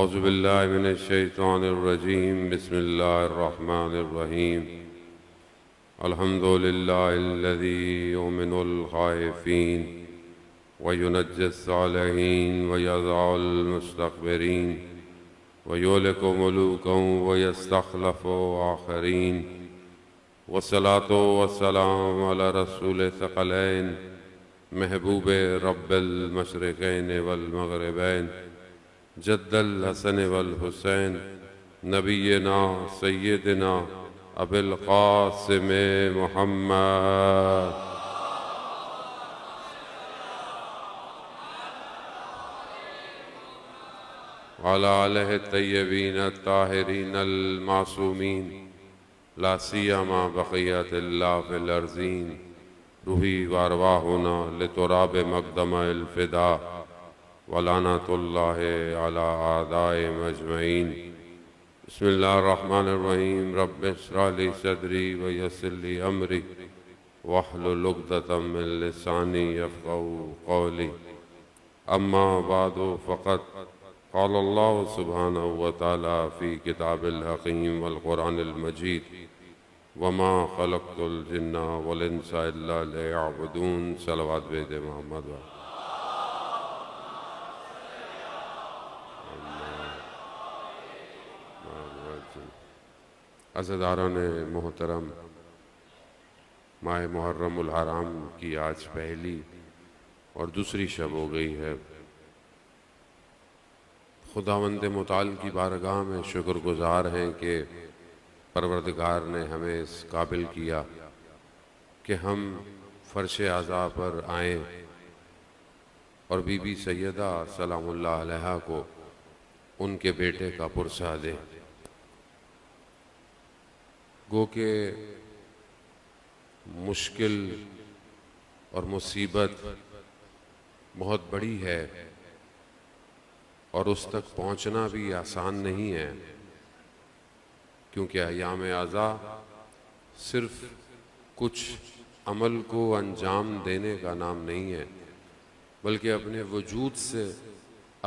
اعوذ باللہ من الشیطان الرجیم بسم اللہ الرحمن الرحیم الحمد للہ الذی یؤمن الخائفین وینجی الصالحین ویضع المستكبرین ویہلک ملوکا ویستخلف آخرین والصلاة والسلام علی رسول ثقلین محبوب رب المشرقین والمغربین جد الحسن والحسین نبینا سیدنا ابی القاسم محمد وعلی آلہ الطیبین الطاہرین المعصومین لا سیما بقیت اللہ فی الارضین روحی وارواحنا لتراب مقدم الفدا ولعنت اللہ علی اعداء مجمعین بسم اللہ الرحمن الرحیم رب اشرح لی صدری ویسر لی امری واحلل عقدۃ من لسانی یفقہوا قولی اما بعد فقد قال اللہ سبحانہ وتعالی فی کتاب الحکیم والقرآن المجید وما خلقت الجن والانس الا لیعبدون صلوات بید محمد عزیزان محترم، ماہ محرم الحرام کی آج پہلی اور دوسری شب ہو گئی ہے۔ خداوند متعال کی بارگاہ میں شکر گزار ہیں کہ پروردگار نے ہمیں اس قابل کیا کہ ہم فرش عزا پر آئیں اور بی بی سیدہ سلام اللہ علیہا کو ان کے بیٹے کا پرسہ دیں۔ گو کہ مشکل اور مصیبت بہت بڑی ہے اور اس تک پہنچنا بھی آسان نہیں ہے، کیونکہ ایام عزا صرف کچھ عمل کو انجام دینے کا نام نہیں ہے، بلکہ اپنے وجود سے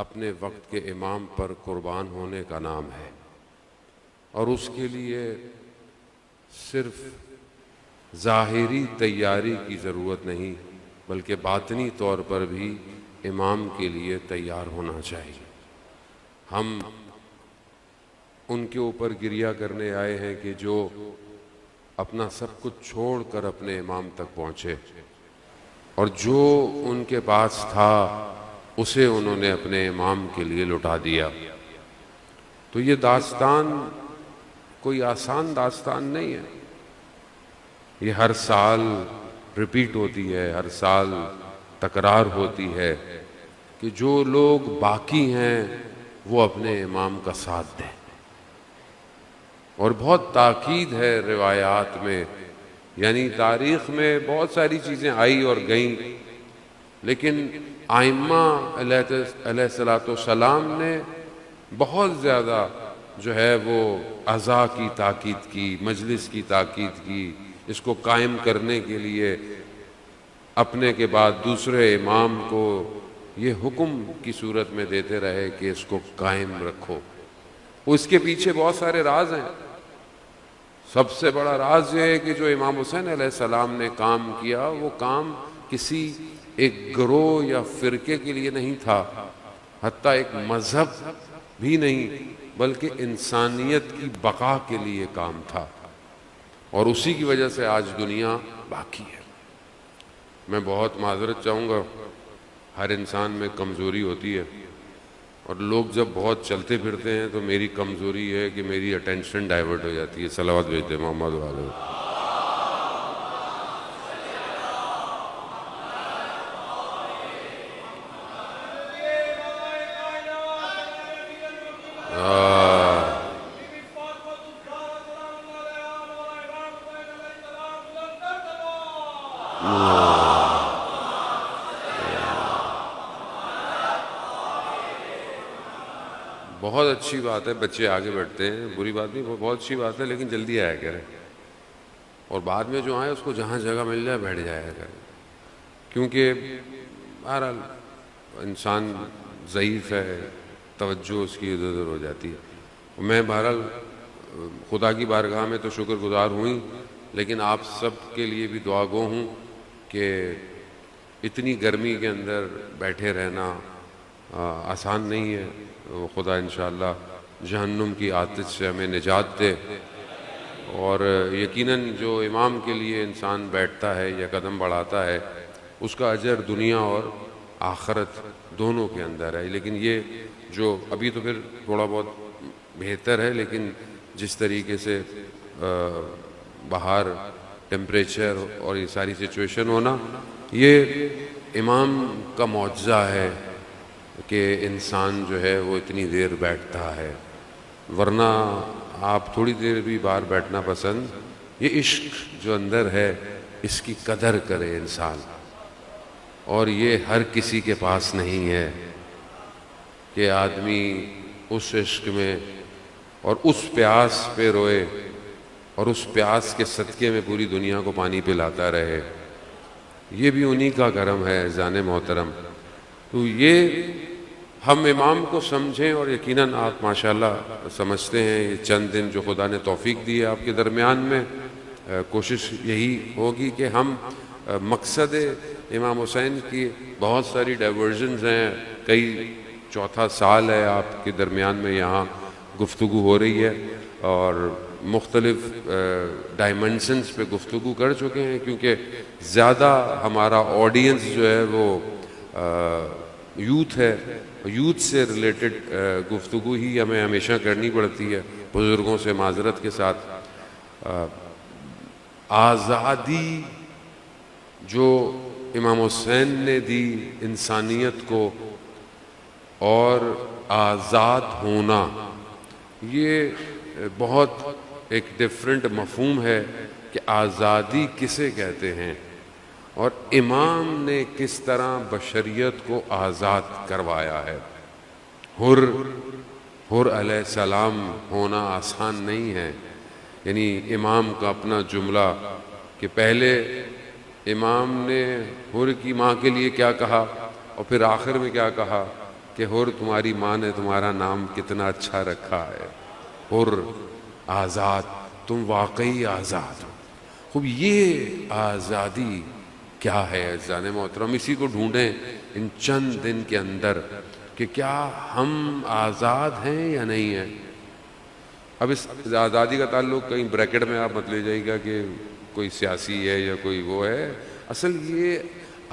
اپنے وقت کے امام پر قربان ہونے کا نام ہے، اور اس کے لیے صرف ظاہری تیاری کی ضرورت نہیں بلکہ باطنی طور پر بھی امام کے لیے تیار ہونا چاہیے۔ ہم ان کے اوپر گریہ کرنے آئے ہیں کہ جو اپنا سب کچھ چھوڑ کر اپنے امام تک پہنچے اور جو ان کے پاس تھا اسے انہوں نے اپنے امام کے لیے لٹا دیا۔ تو یہ داستان کوئی آسان داستان نہیں ہے، یہ ہر سال ریپیٹ ہوتی ہے، ہر سال تکرار ہوتی ہے کہ جو لوگ باقی ہیں وہ اپنے امام کا ساتھ دیں، اور بہت تاکید ہے روایات میں، یعنی تاریخ میں بہت ساری چیزیں آئی اور گئیں، لیکن ائمہ علیہ السلام نے بہت زیادہ جو ہے وہ عزا کی تاکید کی، مجلس کی تاکید کی، اس کو قائم کرنے کے لیے اپنے کے بعد دوسرے امام کو یہ حکم کی صورت میں دیتے رہے کہ اس کو قائم رکھو۔ اس کے پیچھے بہت سارے راز ہیں۔ سب سے بڑا راز یہ ہے کہ جو امام حسین علیہ السلام نے کام کیا وہ کام کسی ایک گروہ یا فرقے کے لیے نہیں تھا، حتیٰ ایک مذہب بھی نہیں، بلکہ انسانیت کی بقا کے لیے کام تھا، اور اسی کی وجہ سے آج دنیا باقی ہے۔ میں بہت معذرت چاہوں گا، ہر انسان میں کمزوری ہوتی ہے، اور لوگ جب بہت چلتے پھرتے ہیں تو میری کمزوری ہے کہ میری اٹینشن ڈائیورٹ ہو جاتی ہے۔ صلوات بھیجتے محمد والے۔ بہت اچھی بات ہے بچے آگے بیٹھتے ہیں، بری بات نہیں، بہت اچھی بات ہے، لیکن جلدی آیا کریں، اور بعد میں جو آئے اس کو جہاں جگہ مل جائے بیٹھ جایا کریں، کیونکہ بہرحال انسان ضعیف ہے، توجہ اس کی ادھر ادھر ہو جاتی ہے۔ میں بہرحال خدا کی بارگاہ میں تو شکر گزار ہوں، لیکن آپ سب کے لیے بھی دعا گو ہوں کہ اتنی گرمی کے اندر بیٹھے رہنا آسان نہیں ہے۔ خدا انشاءاللہ جہنم کی آتش سے ہمیں نجات دے، اور یقیناً جو امام کے لیے انسان بیٹھتا ہے یا قدم بڑھاتا ہے اس کا اجر دنیا اور آخرت دونوں کے اندر ہے۔ لیکن یہ جو ابھی تو پھر تھوڑا بہت بہتر ہے، لیکن جس طریقے سے باہر ٹیمپریچر اور یہ ساری سچویشن ہونا، یہ امام کا معجزہ ہے کہ انسان جو ہے وہ اتنی دیر بیٹھتا ہے، ورنہ آپ تھوڑی دیر بھی باہر بیٹھنا پسند۔ یہ عشق جو اندر ہے اس کی قدر کرے انسان، اور یہ ہر کسی کے پاس نہیں ہے کہ آدمی اس عشق میں اور اس پیاس پہ روئے اور اس پیاس کے صدقے میں پوری دنیا کو پانی پلاتا رہے۔ یہ بھی انہی کا کرم ہے عزیزان محترم۔ تو یہ ہم امام کو سمجھیں، اور یقیناً آپ ماشاءاللہ سمجھتے ہیں۔ یہ چند دن جو خدا نے توفیق دی ہے آپ کے درمیان میں، کوشش یہی ہوگی کہ ہم مقصد امام حسین کی بہت ساری ڈائیورژنز ہیں، کئی چوتھا سال ہے آپ کے درمیان میں یہاں گفتگو ہو رہی ہے، اور مختلف ڈائمنشنز پہ گفتگو کر چکے ہیں، کیونکہ زیادہ ہمارا آڈینس جو ہے وہ یوتھ ہے۔ یوتھ سے ریلیٹڈ گفتگو ہی ہمیں ہمیشہ کرنی پڑتی ہے، بزرگوں سے معذرت کے ساتھ۔ آزادی جو امام حسین نے دی انسانیت کو، اور آزاد ہونا، یہ بہت ایک ڈیفرنٹ مفہوم ہے کہ آزادی کسے کہتے ہیں، اور امام نے کس طرح بشریت کو آزاد کروایا ہے۔ حر علیہ السلام ہونا آسان نہیں ہے۔ یعنی امام کا اپنا جملہ کہ پہلے امام نے حر کی ماں کے لیے کیا کہا، اور پھر آخر میں کیا کہا کہ حر تمہاری ماں نے تمہارا نام کتنا اچھا رکھا ہے، حر، آزاد، تم واقعی آزاد ہو۔ خوب یہ آزادی کیا ہے عزیزان محترم؟ اسی کو ڈھونڈیں ان چند دن کے اندر کہ کیا ہم آزاد ہیں یا نہیں ہیں۔ اب اس آزادی کا تعلق کہیں بریکٹ میں آپ مت لے جائے گا کہ کوئی سیاسی ہے یا کوئی وہ ہے۔ اصل یہ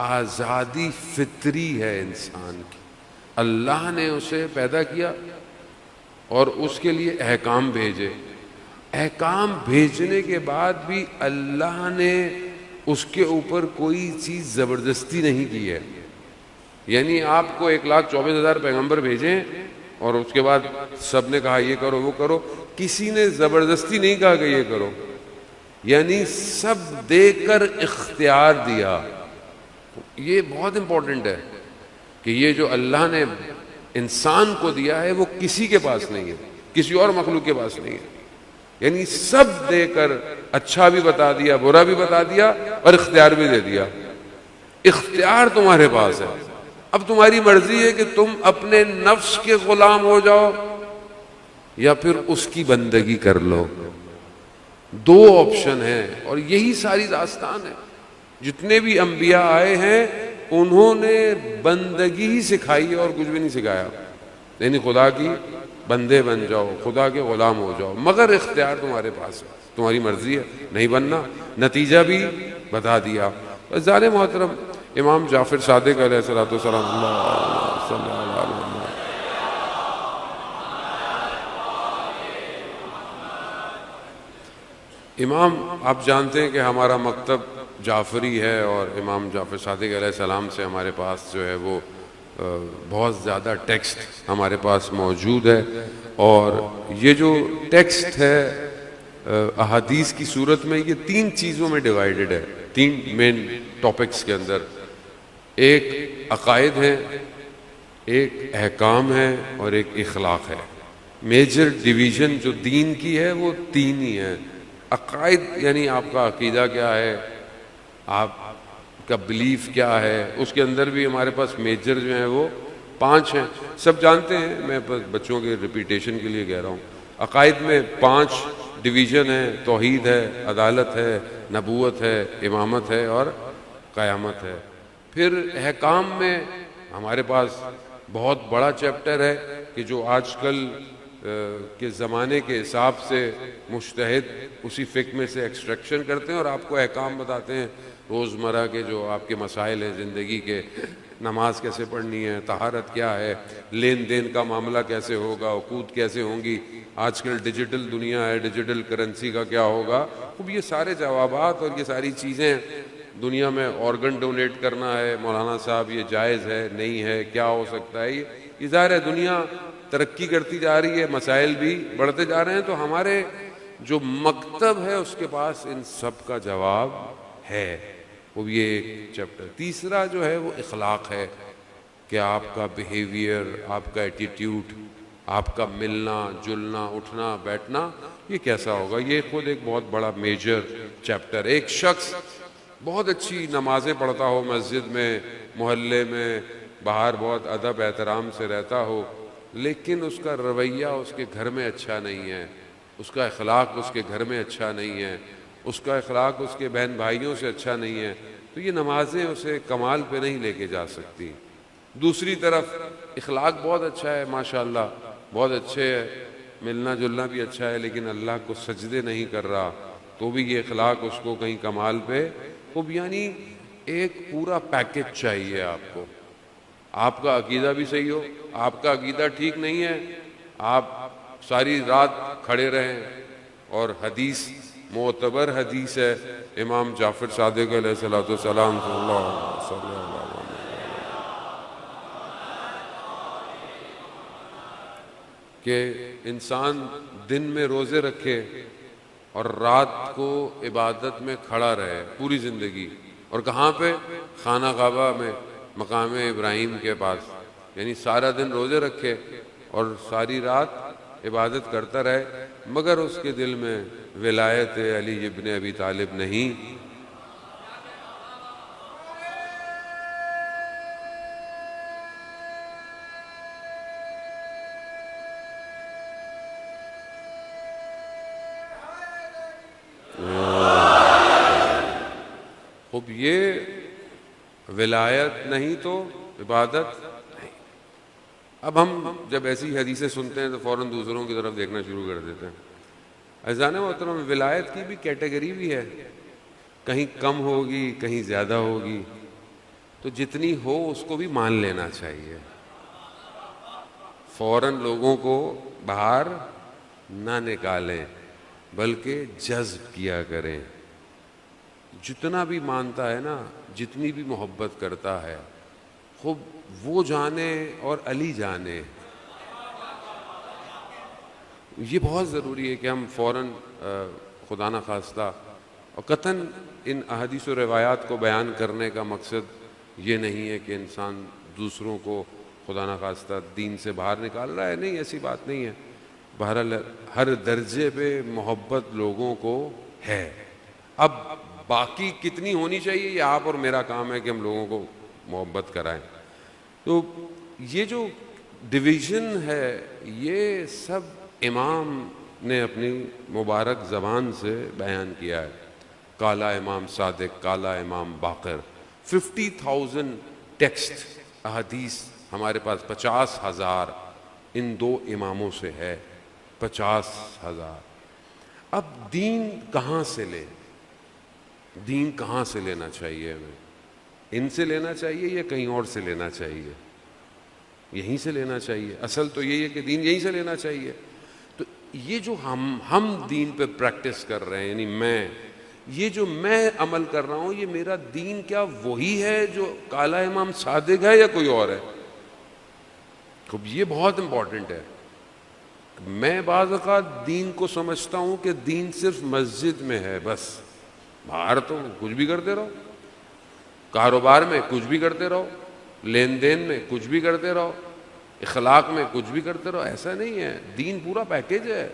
آزادی فطری ہے انسان کی، اللہ نے اسے پیدا کیا اور اس کے لیے احکام بھیجے۔ احکام بھیجنے کے بعد بھی اللہ نے اس کے اوپر کوئی چیز زبردستی نہیں کی ہے۔ یعنی آپ کو 1,24,000 پیغمبر بھیجیں اور اس کے بعد سب نے کہا یہ کرو وہ کرو، کسی نے زبردستی نہیں کہا کہ یہ کرو، یعنی سب دے کر اختیار دیا۔ یہ بہت امپورٹنٹ ہے کہ یہ جو اللہ نے انسان کو دیا ہے وہ کسی کے پاس نہیں ہے، کسی اور مخلوق کے پاس نہیں ہے۔ یعنی سب دے کر اچھا بھی بتا دیا، برا بھی بتا دیا، اور اختیار بھی دے دیا۔ اختیار تمہارے پاس ہے، اب تمہاری مرضی ہے کہ تم اپنے نفس کے غلام ہو جاؤ یا پھر اس کی بندگی کر لو۔ دو آپشن ہیں، اور یہی ساری داستان ہے۔ جتنے بھی انبیاء آئے ہیں انہوں نے بندگی ہی سکھائی اور کچھ بھی نہیں سکھایا۔ یعنی خدا کی بندے بن جاؤ، خدا کے غلام ہو جاؤ، مگر اختیار تمہارے پاس ہے، تمہاری مرضی ہے نہیں بننا۔ نتیجہ بھی بتا دیا۔ عزیزان محترم، امام جعفر صادق علیہ الصلوۃ والسلام، اللہ صلی اللہ علیہ وسلم، امام آپ جانتے ہیں کہ ہمارا مکتب جعفری ہے، اور امام جعفر صادق علیہ السلام سے ہمارے پاس جو ہے وہ بہت زیادہ ٹیکسٹ ہمارے پاس موجود ہے، اور یہ جو ٹیکسٹ ہے احادیث کی صورت میں یہ 3 چیزوں میں ڈیوائیڈڈ ہے، 3 مین ٹاپکس کے اندر۔ ایک عقائد ہیں، ایک احکام ہے، اور ایک اخلاق ہے۔ میجر ڈویژن جو دین کی ہے وہ 3 ہی ہیں۔ عقائد یعنی آپ کا عقیدہ کیا ہے، آپ کا بلیف کیا ہے، اس کے اندر بھی ہمارے پاس میجر جو ہیں وہ 5 ہیں، سب جانتے ہیں، میں بچوں کے ریپیٹیشن کے لیے کہہ رہا ہوں۔ عقائد میں 5 ڈویژن ہیں، توحید ہے، عدالت ہے، نبوت ہے، امامت ہے اور قیامت ہے۔ پھر احکام میں ہمارے پاس بہت بڑا چیپٹر ہے کہ جو آج کل کے زمانے کے حساب سے مجتہد اسی فقہ میں سے ایکسٹریکشن کرتے ہیں اور آپ کو احکام بتاتے ہیں روزمرہ کے جو آپ کے مسائل ہیں زندگی کے، نماز کیسے پڑھنی ہے، طہارت کیا ہے، لین دین کا معاملہ کیسے ہوگا، عقود کیسے ہوں گی، آج کل ڈیجیٹل دنیا ہے، ڈیجیٹل کرنسی کا کیا ہوگا۔ اب یہ سارے جوابات اور یہ ساری چیزیں، دنیا میں آرگن ڈونیٹ کرنا ہے مولانا صاحب، یہ جائز ہے نہیں ہے، کیا ہو سکتا ہے، یہ ظاہر ہے دنیا ترقی کرتی جا رہی ہے، مسائل بھی بڑھتے جا رہے ہیں، تو ہمارے جو مکتب ہے اس کے پاس ان سب کا جواب ہے۔ وہ بھی ایک چیپٹر۔ تیسرا جو ہے وہ اخلاق ہے کہ آپ کا بیہیویئر، آپ کا ایٹیٹیوڈ، آپ کا ملنا جلنا اٹھنا بیٹھنا یہ کیسا ہوگا، یہ خود ایک بہت بڑا میجر چیپٹر۔ ایک شخص بہت اچھی نمازیں پڑھتا ہو، مسجد میں، محلے میں، باہر بہت ادب احترام سے رہتا ہو، لیکن اس کا رویہ اس کے گھر میں اچھا نہیں ہے، اس کا اخلاق اس کے گھر میں اچھا نہیں ہے، اس کا اخلاق اس کے بہن بھائیوں سے اچھا نہیں ہے، تو یہ نمازیں اسے کمال پہ نہیں لے کے جا سکتی۔ دوسری طرف اخلاق بہت اچھا ہے، ماشاءاللہ بہت اچھے ہے، ملنا جلنا بھی اچھا ہے، لیکن اللہ کو سجدے نہیں کر رہا، تو بھی یہ اخلاق اس کو کہیں کمال پہ خوب، یعنی ایک پورا پیکج چاہیے آپ کو۔ آپ کا عقیدہ بھی صحیح ہو، آپ کا عقیدہ ٹھیک نہیں ہے، آپ ساری رات کھڑے رہیں، اور حدیث معتبر حدیث ہے امام جعفر صادق علیہ الصلوۃ والسلام صلی اللہ علیہ وسلم کہ انسان دن میں روزے رکھے اور رات کو عبادت میں کھڑا رہے پوری زندگی، اور کہاں پہ؟ خانہ کعبہ میں، مقام ابراہیم کے پاس، یعنی سارا دن روزے رکھے اور ساری رات عبادت کرتا رہے، مگر اس کے دل میں ولایت علی ابن ابی طالب نہیں۔ خب یہ ولایت نہیں تو عبادت نہیں۔ اب ہم جب ایسی حدیثیں سنتے ہیں تو فوراً دوسروں کی طرف دیکھنا شروع کر دیتے ہیں۔ عزیزان محترم، ولایت کی بھی کیٹیگری بھی ہے، کہیں کم ہوگی کہیں زیادہ ہوگی، تو جتنی ہو اس کو بھی مان لینا چاہیے، فوراً لوگوں کو باہر نہ نکالیں بلکہ جذب کیا کریں۔ جتنا بھی مانتا ہے نا، جتنی بھی محبت کرتا ہے، خوب وہ جانے اور علی جانے، یہ بہت ضروری ہے کہ ہم فوراً خدا نہ خواستہ، اور قطعاً ان احادیث و روایات کو بیان کرنے کا مقصد یہ نہیں ہے کہ انسان دوسروں کو خدا نہ خواستہ دین سے باہر نکال رہا ہے، نہیں، ایسی بات نہیں ہے۔ بہرحال ہر درجے پہ محبت لوگوں کو ہے۔ اب باقی کتنی ہونی چاہیے یہ آپ اور میرا کام ہے کہ ہم لوگوں کو محبت کرائیں۔ تو یہ جو ڈویژن ہے یہ سب امام نے اپنی مبارک زبان سے بیان کیا ہے۔ کالا امام صادق، کالا امام باقر، 50,000 ٹیکسٹ احادیث ہمارے پاس، 50,000 ان دو اماموں سے ہے، 50,000۔ اب دین کہاں سے لیں؟ دین کہاں سے لینا چاہیے ہمیں؟ ان سے لینا چاہیے یا کہیں اور سے لینا چاہیے؟ یہیں سے لینا چاہیے۔ اصل تو یہی ہے کہ دین یہیں سے لینا چاہیے۔ تو یہ جو ہم دین پہ پریکٹس کر رہے ہیں، یعنی یہ جو میں عمل کر رہا ہوں، یہ میرا دین کیا وہی ہے جو کالا امام صادق ہے یا کوئی اور ہے؟ خب یہ بہت امپورٹنٹ ہے۔ میں بعض اوقات دین کو سمجھتا ہوں کہ دین صرف مسجد میں ہے بس، باہر تو کچھ بھی کرتے رہو، کاروبار میں کچھ بھی کرتے رہو، لین دین میں کچھ بھی کرتے رہو، اخلاق میں کچھ بھی کرتے رہو۔ ایسا نہیں ہے، دین پورا پیکیج ہے۔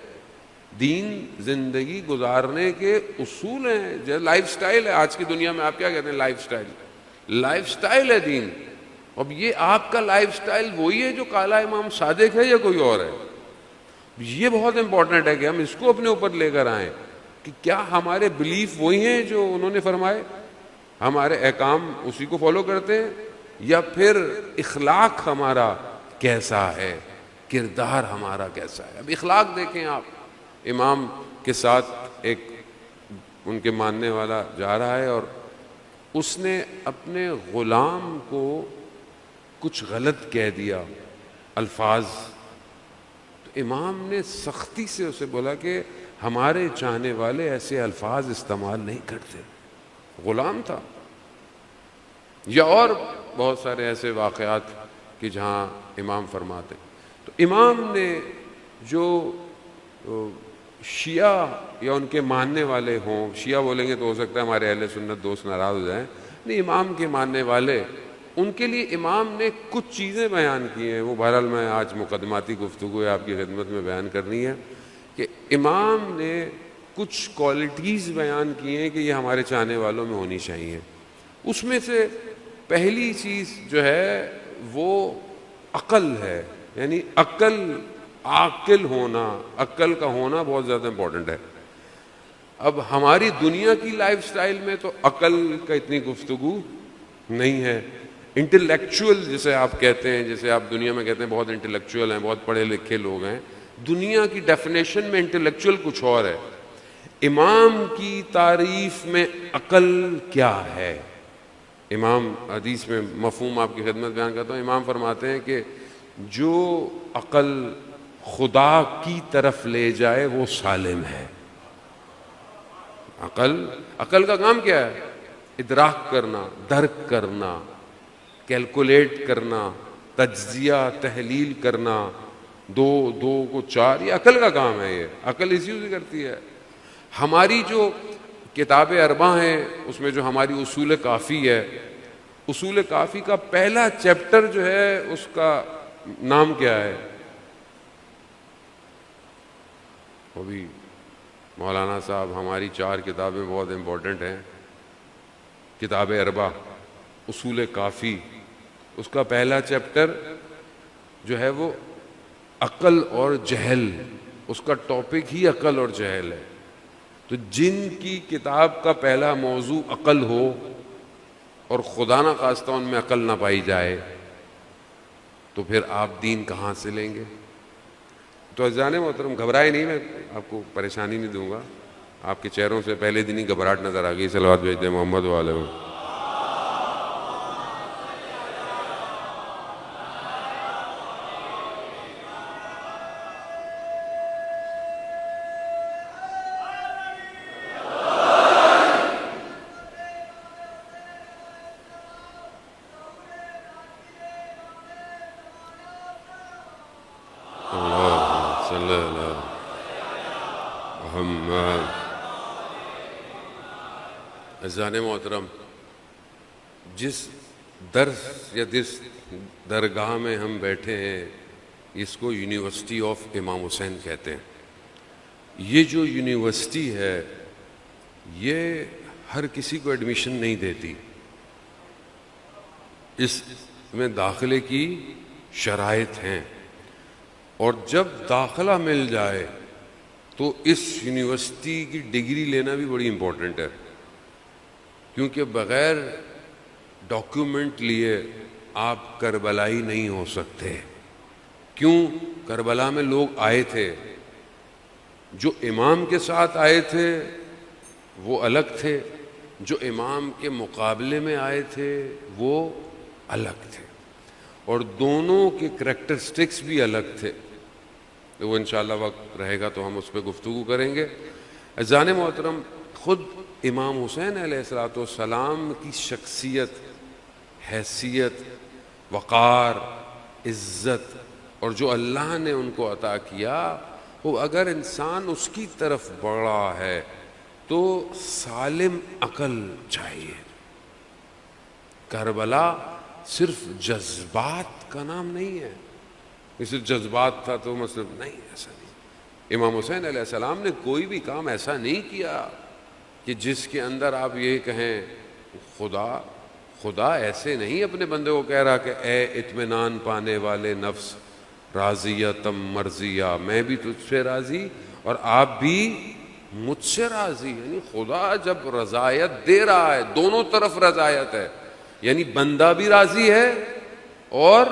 دین زندگی گزارنے کے اصول ہیں، جیسے لائف سٹائل ہے۔ آج کی دنیا میں آپ کیا کہتے ہیں؟ لائف سٹائل، لائف سٹائل ہے دین۔ اب یہ آپ کا لائف سٹائل وہی ہے جو کالا امام صادق ہے یا کوئی اور ہے؟ یہ بہت امپورٹنٹ ہے کہ ہم اس کو اپنے اوپر لے کر آئیں کہ کیا ہمارے بلیف وہی ہیں جو انہوں نے فرمائے، ہمارے احکام اسی کو فالو کرتے ہیں، یا پھر اخلاق ہمارا کیسا ہے، کردار ہمارا کیسا ہے۔ اب اخلاق دیکھیں آپ، امام کے ساتھ ایک ان کے ماننے والا جا رہا ہے اور اس نے اپنے غلام کو کچھ غلط کہہ دیا الفاظ، تو امام نے سختی سے اسے بولا کہ ہمارے چاہنے والے ایسے الفاظ استعمال نہیں کرتے، غلام تھا۔ یا اور بہت سارے ایسے واقعات کہ جہاں امام فرماتے، تو امام نے جو شیعہ یا ان کے ماننے والے ہوں، شیعہ بولیں گے تو ہو سکتا ہے ہمارے اہل سنت دوست ناراض ہو جائیں، نہیں، امام کے ماننے والے، ان کے لیے امام نے کچھ چیزیں بیان کی ہیں، وہ بہرحال میں آج مقدماتی گفتگو آپ کی خدمت میں بیان کرنی ہے کہ امام نے کچھ کوالٹیز بیان کی ہیں کہ یہ ہمارے چاہنے والوں میں ہونی چاہیے۔ اس میں سے پہلی چیز جو ہے وہ عقل ہے، یعنی عاقل ہونا، عقل کا ہونا بہت زیادہ امپورٹنٹ ہے۔ اب ہماری دنیا کی لائف سٹائل میں تو عقل کا اتنی گفتگو نہیں ہے، انٹلیکچوئل جسے آپ کہتے ہیں، جسے آپ دنیا میں کہتے ہیں بہت انٹلیکچوئل ہیں، بہت پڑھے لکھے لوگ ہیں، دنیا کی ڈیفینیشن میں انٹلیکچوئل کچھ اور ہے۔ امام کی تعریف میں عقل کیا ہے؟ امام حدیث میں مفہوم آپ کی خدمت بیان کرتا ہوں، امام فرماتے ہیں کہ جو عقل خدا کی طرف لے جائے وہ سالم ہے۔ عقل کا کام کیا ہے؟ ادراک کرنا، درک کرنا، کیلکولیٹ کرنا، تجزیہ تحلیل کرنا، دو کو چار، یہ عقل کا کام ہے، یہ عقل اسی سے کرتی ہے۔ ہماری جو کتاب اربع ہیں اس میں جو ہماری اصول کافی ہے، اصول کافی کا پہلا چیپٹر جو ہے اس کا نام کیا ہے؟ ابھی مولانا صاحب، ہماری 4 کتابیں بہت امپورٹنٹ ہیں، کتاب اربع، اصول کافی، اس کا پہلا چیپٹر جو ہے وہ عقل اور جہل، اس کا ٹاپک ہی عقل اور جہل ہے۔ تو جن کی کتاب کا پہلا موضوع عقل ہو اور خدا نہ خواستہ ان میں عقل نہ پائی جائے تو پھر آپ دین کہاں سے لیں گے؟ تو عزیزان محترم، گھبرائے نہیں، میں آپ کو پریشانی نہیں دوں گا، آپ کے چہروں سے پہلے دن ہی گھبراہٹ نظر آ گئی۔ صلوات بھیج دیں محمد والے میں۔ عزیزان محترم، جس درس یا جس درگاہ میں ہم بیٹھے ہیں اس کو یونیورسٹی آف امام حسین کہتے ہیں۔ یہ جو یونیورسٹی ہے یہ ہر کسی کو ایڈمیشن نہیں دیتی، اس میں داخلے کی شرائط ہیں، اور جب داخلہ مل جائے تو اس یونیورسٹی کی ڈگری لینا بھی بڑی امپورٹنٹ ہے، کیونکہ بغیر ڈاکیومنٹ لیے آپ کربلائی نہیں ہو سکتے۔ کیوں؟ کربلا میں لوگ آئے تھے، جو امام کے ساتھ آئے تھے وہ الگ تھے، جو امام کے مقابلے میں آئے تھے وہ الگ تھے، اور دونوں کے کریکٹرسٹکس بھی الگ تھے۔ وہ انشاءاللہ وقت رہے گا تو ہم اس پہ گفتگو کریں گے۔ عزیزان محترم، خود امام حسین علیہ الصلوۃ والسلام کی شخصیت، حیثیت، وقار، عزت، اور جو اللہ نے ان کو عطا کیا، وہ اگر انسان اس کی طرف بڑھا ہے تو سالم عقل چاہیے۔ کربلا صرف جذبات کا نام نہیں ہے، صرف جذبات تھا تو مطلب نہیں، ایسا نہیں۔ امام حسین علیہ السلام نے کوئی بھی کام ایسا نہیں کیا کہ جس کے اندر آپ یہ کہیں خدا ایسے نہیں اپنے بندے کو کہہ رہا کہ اے اطمینان پانے والے نفس راضیہ تم مرضیہ، میں بھی تجھ سے راضی اور آپ بھی مجھ سے راضی. یعنی خدا جب رضایت دے رہا ہے، دونوں طرف رضایت ہے، یعنی بندہ بھی راضی ہے اور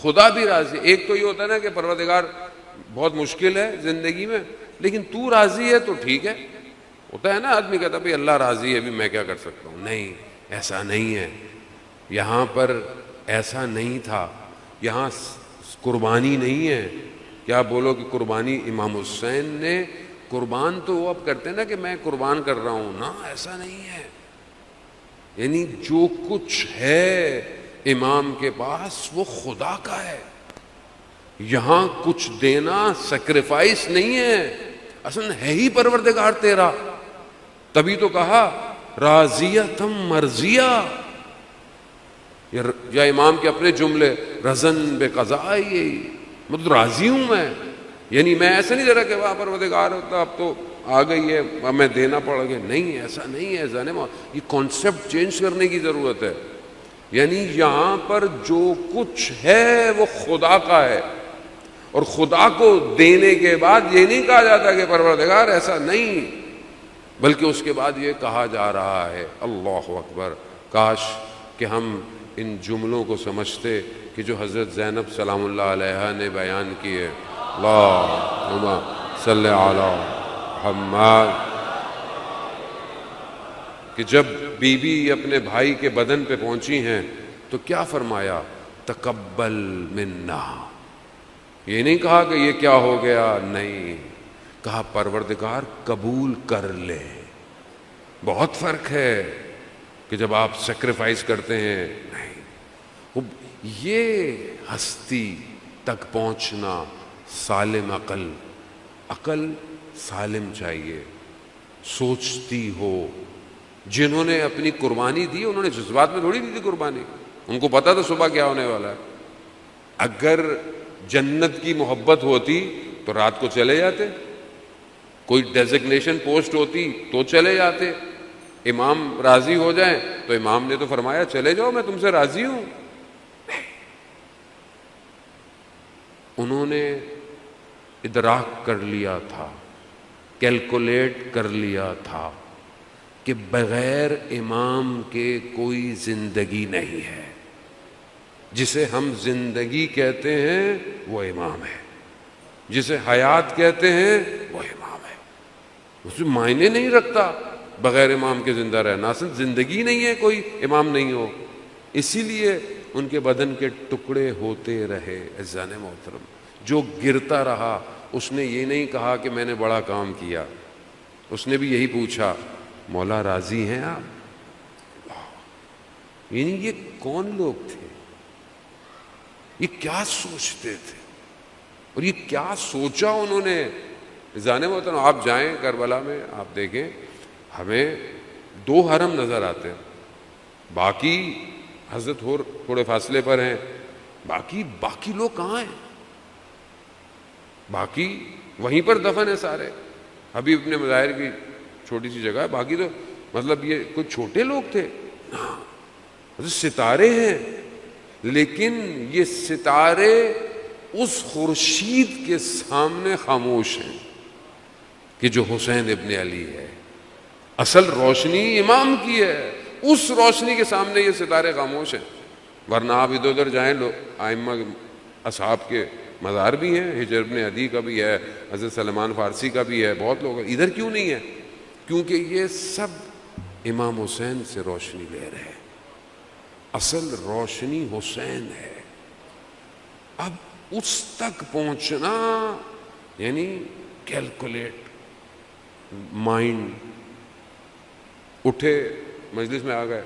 خدا بھی راضی. ایک تو یہ ہوتا ہے نا کہ پروردگار بہت مشکل ہے زندگی میں، لیکن تو راضی ہے تو ٹھیک ہے. ہوتا ہے نا آدمی کہتا ہے بھئی اللہ راضی ہے بھی میں کیا کر سکتا ہوں. نہیں، ایسا نہیں ہے. یہاں پر ایسا نہیں تھا. یہاں قربانی نہیں ہے. کیا بولو کہ قربانی امام حسین نے قربان تو وہ اب کرتے ہیں نا کہ میں قربان کر رہا ہوں، نا ایسا نہیں ہے. یعنی جو کچھ ہے امام کے پاس وہ خدا کا ہے. یہاں کچھ دینا سیکریفائس نہیں ہے، اصل ہے ہی پروردگار تیرا. تبھی تو کہا راضیہ تم مرضیہ. یا امام کے اپنے جملے رضن بے قضائی، مطلب راضی ہوں میں. یعنی میں ایسا نہیں دے رہا کہ وہاں پروردگار ہوتا اب تو آ گئی ہے اب میں دینا پڑ گیا. نہیں، ایسا نہیں ہے ذہن میں. یہ کانسیپٹ چینج کرنے کی ضرورت ہے. یعنی یہاں پر جو کچھ ہے وہ خدا کا ہے، اور خدا کو دینے کے بعد یہ نہیں کہا جاتا کہ پروردگار ایسا نہیں، بلکہ اس کے بعد یہ کہا جا رہا ہے اللہ اکبر. کاش کہ ہم ان جملوں کو سمجھتے کہ جو حضرت زینب سلام اللہ علیہا نے بیان کیے. اللہم صلی علی محمد. کہ جب بی بی اپنے بھائی کے بدن پہ پہنچی ہیں تو کیا فرمایا؟ تقبل منا. یہ نہیں کہا کہ یہ کیا ہو گیا، نہیں، کہا پروردگار قبول کر لے. بہت فرق ہے کہ جب آپ سیکریفائس کرتے ہیں. نہیں، یہ ہستی تک پہنچنا سالم عقل سالم چاہیے، سوچتی ہو. جنہوں نے اپنی قربانی دی انہوں نے جذبات میں تھوڑی دی تھی قربانی. ان کو پتا تھا صبح کیا ہونے والا ہے. اگر جنت کی محبت ہوتی تو رات کو چلے جاتے، کوئی ڈیزگنیشن پوسٹ ہوتی تو چلے جاتے. امام راضی ہو جائیں تو امام نے تو فرمایا چلے جاؤ میں تم سے راضی ہوں. انہوں نے ادراک کر لیا تھا، کیلکولیٹ کر لیا تھا کہ بغیر امام کے کوئی زندگی نہیں ہے. جسے ہم زندگی کہتے ہیں وہ امام ہے، جسے حیات کہتے ہیں وہ امام ہے. اس میں معنی نہیں رکھتا بغیر امام کے زندہ رہنا. اصل زندگی نہیں ہے کوئی امام نہیں ہو. اسی لیے ان کے بدن کے ٹکڑے ہوتے رہے. عزیزان محترم، جو گرتا رہا اس نے یہ نہیں کہا کہ میں نے بڑا کام کیا، اس نے بھی یہی پوچھا مولا راضی ہیں آپ؟ یعنی یہ کون لوگ تھے، یہ کیا سوچتے تھے، اور یہ کیا سوچا انہوں نے. عزیزان محترم، آپ جائیں کربلا میں، آپ دیکھیں ہمیں 2 حرم نظر آتے ہیں، باقی حضرت اور تھوڑے فاصلے پر ہیں. باقی لوگ کہاں ہیں؟ باقی وہیں پر دفن ہے سارے. ابھی اپنے مظاہر کی چھوٹی سی جگہ ہے، باقی تو مطلب یہ کوئی چھوٹے لوگ تھے. ستارے ہیں، لیکن یہ ستارے اس خورشید کے سامنے خاموش ہیں کہ جو حسین ابن علی ہے. اصل روشنی امام کی ہے، اس روشنی کے سامنے یہ ستارے خاموش ہیں. ورنہ آپ ادھر ادھر جائیں، ائمہ اصحاب کے مزار بھی ہیں، ہجر ابن عدی کا بھی ہے، حضرت سلمان فارسی کا بھی ہے، بہت لوگ. ادھر کیوں نہیں ہے؟ کیونکہ یہ سب امام حسین سے روشنی لے رہے ہیں. اصل روشنی حسین ہے. اب اس تک پہنچنا یعنی کیلکولیٹ. مائنڈ اٹھے مجلس میں آ گئے.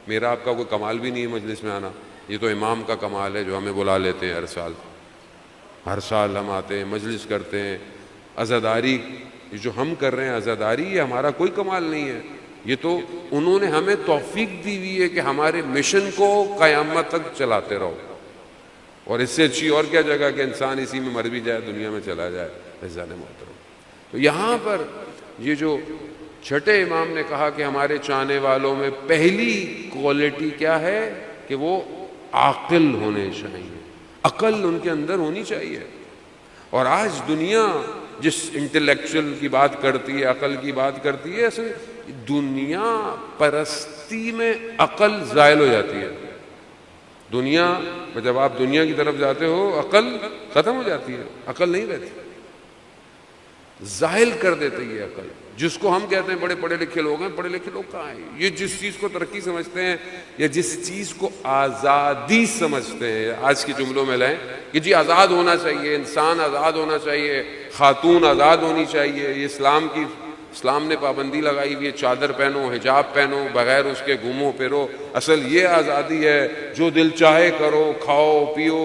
میرا آپ کا کوئی کمال بھی نہیں ہے مجلس میں آنا، یہ تو امام کا کمال ہے جو ہمیں بلا لیتے ہیں ہر سال ہم آتے ہیں، مجلس کرتے ہیں. عزاداری جو ہم کر رہے ہیں، عزاداری، یہ ہمارا کوئی کمال نہیں ہے. یہ تو انہوں نے ہمیں توفیق دی ہوئی ہے کہ ہمارے مشن کو قیامت تک چلاتے رہو. اور اس سے اچھی اور کیا جگہ کہ انسان اسی میں مر بھی جائے، دنیا میں چلا جائے. عزیزان محترم، تو یہاں پر یہ جو چھٹے امام نے کہا کہ ہمارے چاہنے والوں میں پہلی کوالٹی کیا ہے کہ وہ عاقل ہونے چاہیے، عقل ان کے اندر ہونی چاہیے۔ اور آج دنیا جس انٹلیکچوئل کی بات کرتی ہے، عقل کی بات کرتی ہے، اصل دنیا پرستی میں عقل زائل ہو جاتی ہے۔ دنیا جب آپ دنیا کی طرف جاتے ہو عقل ختم ہو جاتی ہے، عقل نہیں رہتی، زائل کر دیتی ہے عقل۔ جس کو ہم کہتے ہیں بڑے پڑھے لکھے لوگ ہیں، پڑھے لکھے لوگ کہاں ہیں؟ یہ جس چیز کو ترقی سمجھتے ہیں یا جس چیز کو آزادی سمجھتے ہیں، آج کے جملوں میں لیں کہ جی آزاد ہونا چاہیے، انسان آزاد ہونا چاہیے، خاتون آزاد ہونی چاہیے، یہ اسلام نے پابندی لگائی ہوئی ہے، چادر پہنو، حجاب پہنو، بغیر اس کے گھومو پھرو، اصل یہ آزادی ہے، جو دل چاہے کرو، کھاؤ پیو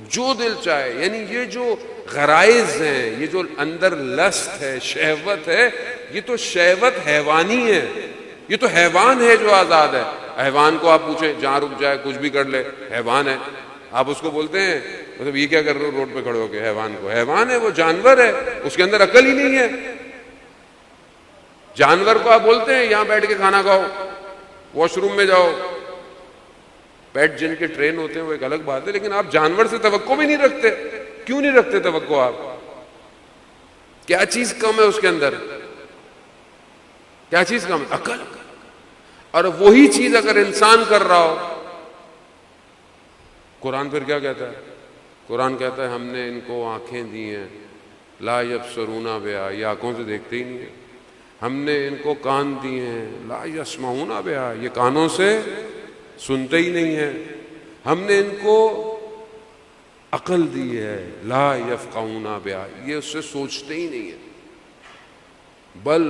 جو دل چاہے۔ یعنی یہ جو غرائز ہیں، یہ جو اندر لسٹ ہے، شہوت ہے، یہ تو شہوت حیوانی ہے، یہ تو حیوان ہے جو آزاد ہے۔ حیوان کو آپ پوچھیں جہاں رک جائے کچھ بھی کر لے، حیوان ہے۔ آپ اس کو بولتے ہیں مطلب یہ کیا کر رہے ہو روڈ پہ کھڑے ہو کے؟ حیوان کو، حیوان ہے، وہ جانور ہے، اس کے اندر عقل ہی نہیں ہے۔ جانور کو آپ بولتے ہیں یہاں بیٹھ کے کھانا کھاؤ، واش روم میں جاؤ، پیٹ جن کے ٹرین ہوتے ہیں وہ ایک الگ بات ہے، لیکن آپ جانور سے توقع بھی نہیں رکھتے۔ کیوں نہیں رکھتے توقع؟ آپ کیا چیز کم ہے اس کے اندر؟ کیا چیز کم ہے؟ عقل۔ اور وہی چیز اگر انسان کر رہا ہو، قرآن پھر کیا کہتا ہے؟ قرآن کہتا ہے ہم نے ان کو آنکھیں دی ہیں، لا یبصرون بہا، یہ آنکھوں سے دیکھتے ہی نہیں ہیں۔ ہم نے ان کو کان دیے ہیں، لا یسمعون بہا، یہ کانوں سے سنتے ہی نہیں ہیں۔ ہم نے ان کو عقل دی ہے، لا یفقہون بہا، یہ اس سے سوچتے ہی نہیں ہیں۔ بل